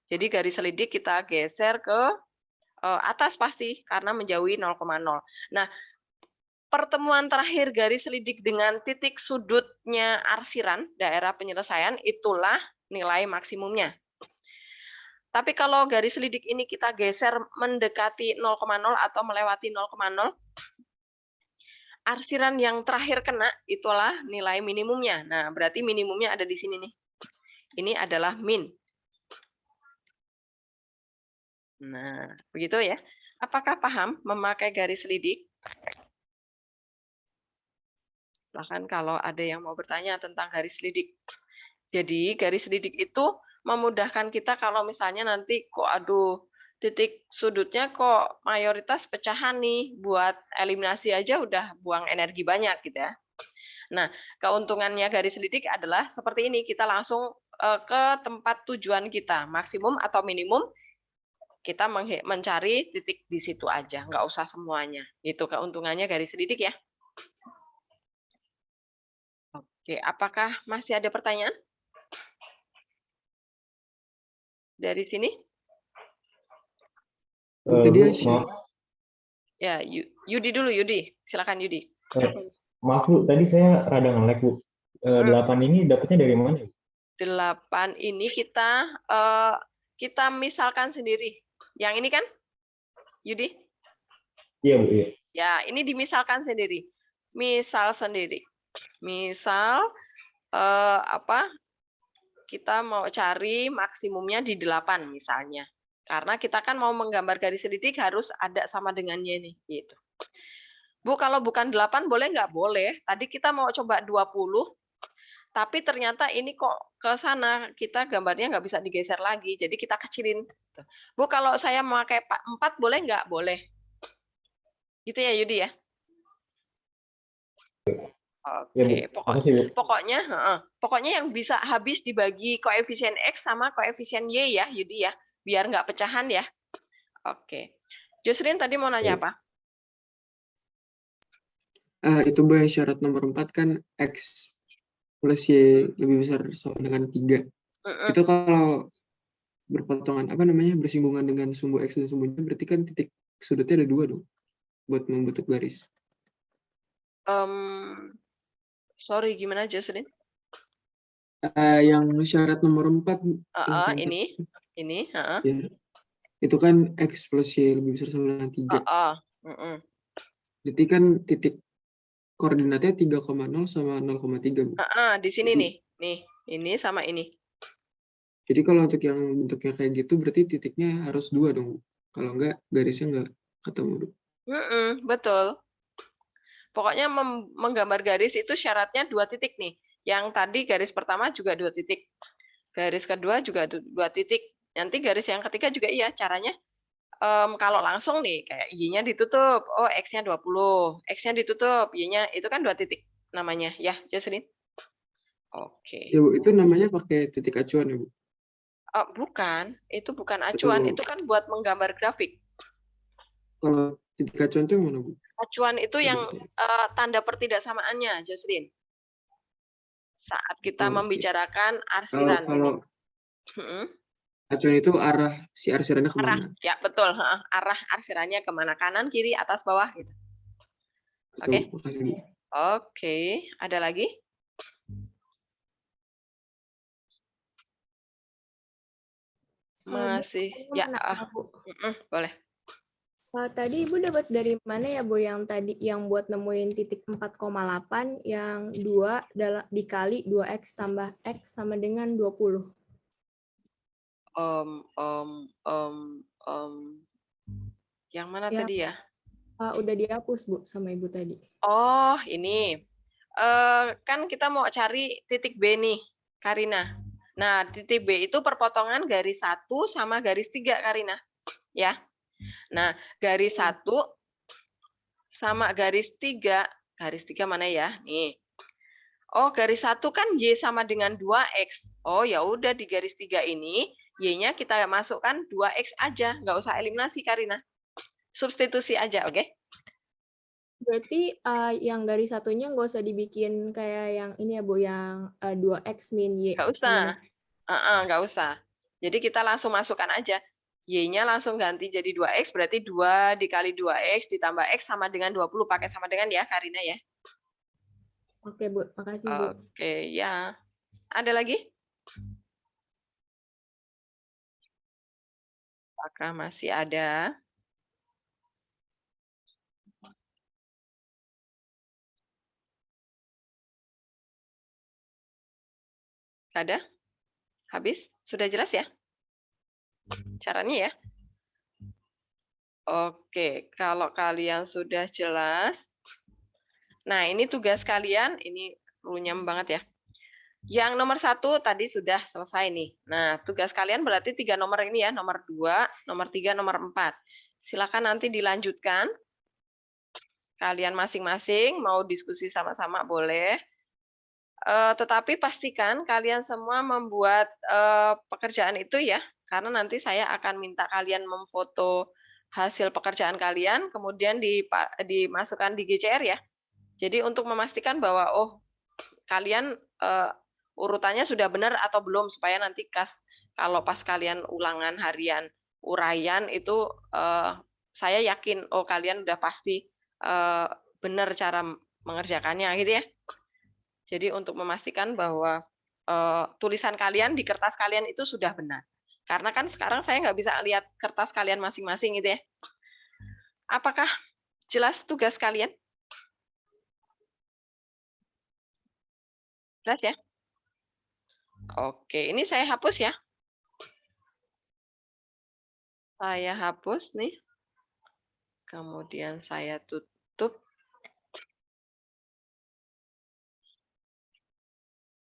Jadi garis selidik kita geser ke atas pasti, karena menjauhi 0,0. Nah, pertemuan terakhir garis selidik dengan titik sudutnya arsiran, daerah penyelesaian, itulah nilai maksimumnya. Tapi kalau garis selidik ini kita geser mendekati 0,0 atau melewati 0,0, arsiran yang terakhir kena itulah nilai minimumnya. Nah, berarti minimumnya ada di sini nih. Ini adalah min. Nah, begitu ya. Apakah paham memakai garis selidik? Bahkan kalau ada yang mau bertanya tentang garis selidik. Jadi, garis selidik itu memudahkan kita kalau misalnya nanti kok aduh titik sudutnya kok mayoritas pecahan nih, buat eliminasi aja udah buang energi banyak gitu ya. Nah, keuntungannya garis selidik adalah seperti ini, kita langsung ke tempat tujuan kita, maksimum atau minimum, kita mencari titik di situ aja, nggak usah semuanya. Itu keuntungannya garis selidik ya. Oke, apakah masih ada pertanyaan? Dari sini? Ya, Yudi dulu, Yudi. Silakan Yudi. Maaf Bu, tadi saya rada nge-lag Bu. 8 ini dapatnya dari mana? 8 ini kita misalkan sendiri. Yang ini kan, Yudi? Iya Bu, iya. Ya, ini dimisalkan sendiri. Misal sendiri. Misal kita mau cari maksimumnya di 8 misalnya. Karena kita kan mau menggambar garis selidik harus ada sama dengannya nih, gitu. Bu, kalau bukan 8 boleh nggak? Boleh. Tadi kita mau coba 20, tapi ternyata ini kok ke sana, kita gambarnya nggak bisa digeser lagi, jadi kita kecilin. Bu, kalau saya memakai 4 boleh nggak? Boleh. Gitu ya, Yudi ya? Oke, pokoknya yang bisa habis dibagi koefisien X sama koefisien Y ya, Yudi ya, biar nggak pecahan ya. Oke, Josrin tadi mau nanya apa? Itu Bu, syarat nomor 4 kan X plus Y lebih besar sama dengan 3. Itu kalau berpotongan, bersinggungan dengan sumbu X dan sumbu Y, berarti kan titik sudutnya ada 2 dong, buat membentuk garis. Sorry, gimana Jocelyn? Yang syarat nomor 4. Ini. Ya, itu kan X plus Y lebih besar sama dengan 3. Jadi kan titik koordinatnya 3,0 sama 0,3. Di sini nih. Ini sama ini. Jadi kalau untuk yang bentuknya kayak gitu, berarti titiknya harus 2 dong. Kalau enggak, garisnya enggak ketemu. Betul. Pokoknya menggambar garis itu syaratnya 2 titik nih. Yang tadi garis pertama juga 2 titik. Garis kedua juga 2 titik. Nanti garis yang ketiga juga iya. Caranya kalau langsung nih, kayak Y-nya ditutup. Oh, X-nya 20. X-nya ditutup. Y-nya itu kan 2 titik namanya. Ya, Jocelyn? Oke. Ya, Bu, itu namanya pakai titik acuan ya, Bu? Bukan. Itu bukan acuan. Itu kan buat menggambar grafik. Kalau titik acuan itu yang mana, Bu? Acuan itu yang tanda pertidaksamaannya, Jocelyn. Saat kita membicarakan arsiran. Kalau acuan itu arah si arsirannya kemana? Ya, betul. Arah arsirannya kemana? Kanan, kiri, atas, bawah. Gitu. Oke. Ada lagi? Masih. Ya, boleh. Tadi Ibu dapat dari mana ya, Bu, yang tadi yang buat nemuin titik 4,8 yang 2 dikali 2X tambah X sama dengan 20? Yang mana tadi ya? Udah dihapus, Bu, sama Ibu tadi. Oh, ini. Kan kita mau cari titik B nih, Karina. Nah, titik B itu perpotongan garis 1 sama garis 3, Karina. Ya. Nah, garis 1 sama garis 3 mana ya? Nih. Oh, garis 1 kan Y sama dengan 2X. Oh, ya udah di garis 3 ini, Y-nya kita masukkan 2X aja. Nggak usah eliminasi, Karina. Substitusi aja, oke? Berarti yang garis satunya nggak usah dibikin kayak yang ini ya, Bu, yang 2X min Y. Nggak usah. Nggak usah. Jadi kita langsung masukkan aja. Y-nya langsung ganti jadi 2X, berarti 2 dikali 2X ditambah X sama dengan 20. Pakai sama dengan ya, Karina ya. Oke, Bu. Makasih, Bu. Oke, ya. Ada lagi? Apakah masih ada? Ada? Habis? Sudah jelas ya? Caranya ya? Oke, kalau kalian sudah jelas, nah ini tugas kalian, ini runyam banget ya. Yang nomor 1 tadi sudah selesai nih. Nah, tugas kalian berarti 3 nomor ini ya, nomor 2, nomor 3, nomor 4. Silakan nanti dilanjutkan. Kalian masing-masing mau diskusi sama-sama boleh. Tetapi pastikan kalian semua membuat pekerjaan itu ya, karena nanti saya akan minta kalian memfoto hasil pekerjaan kalian, kemudian dimasukkan di GCR ya. Jadi untuk memastikan bahwa kalian urutannya sudah benar atau belum, supaya nanti kalau pas kalian ulangan harian uraian itu saya yakin kalian udah pasti benar cara mengerjakannya gitu ya. Jadi untuk memastikan bahwa tulisan kalian di kertas kalian itu sudah benar. Karena kan sekarang saya nggak bisa lihat kertas kalian masing-masing gitu ya. Apakah jelas tugas kalian? Jelas ya? Oke, ini saya hapus ya. Saya hapus nih. Kemudian saya tutup.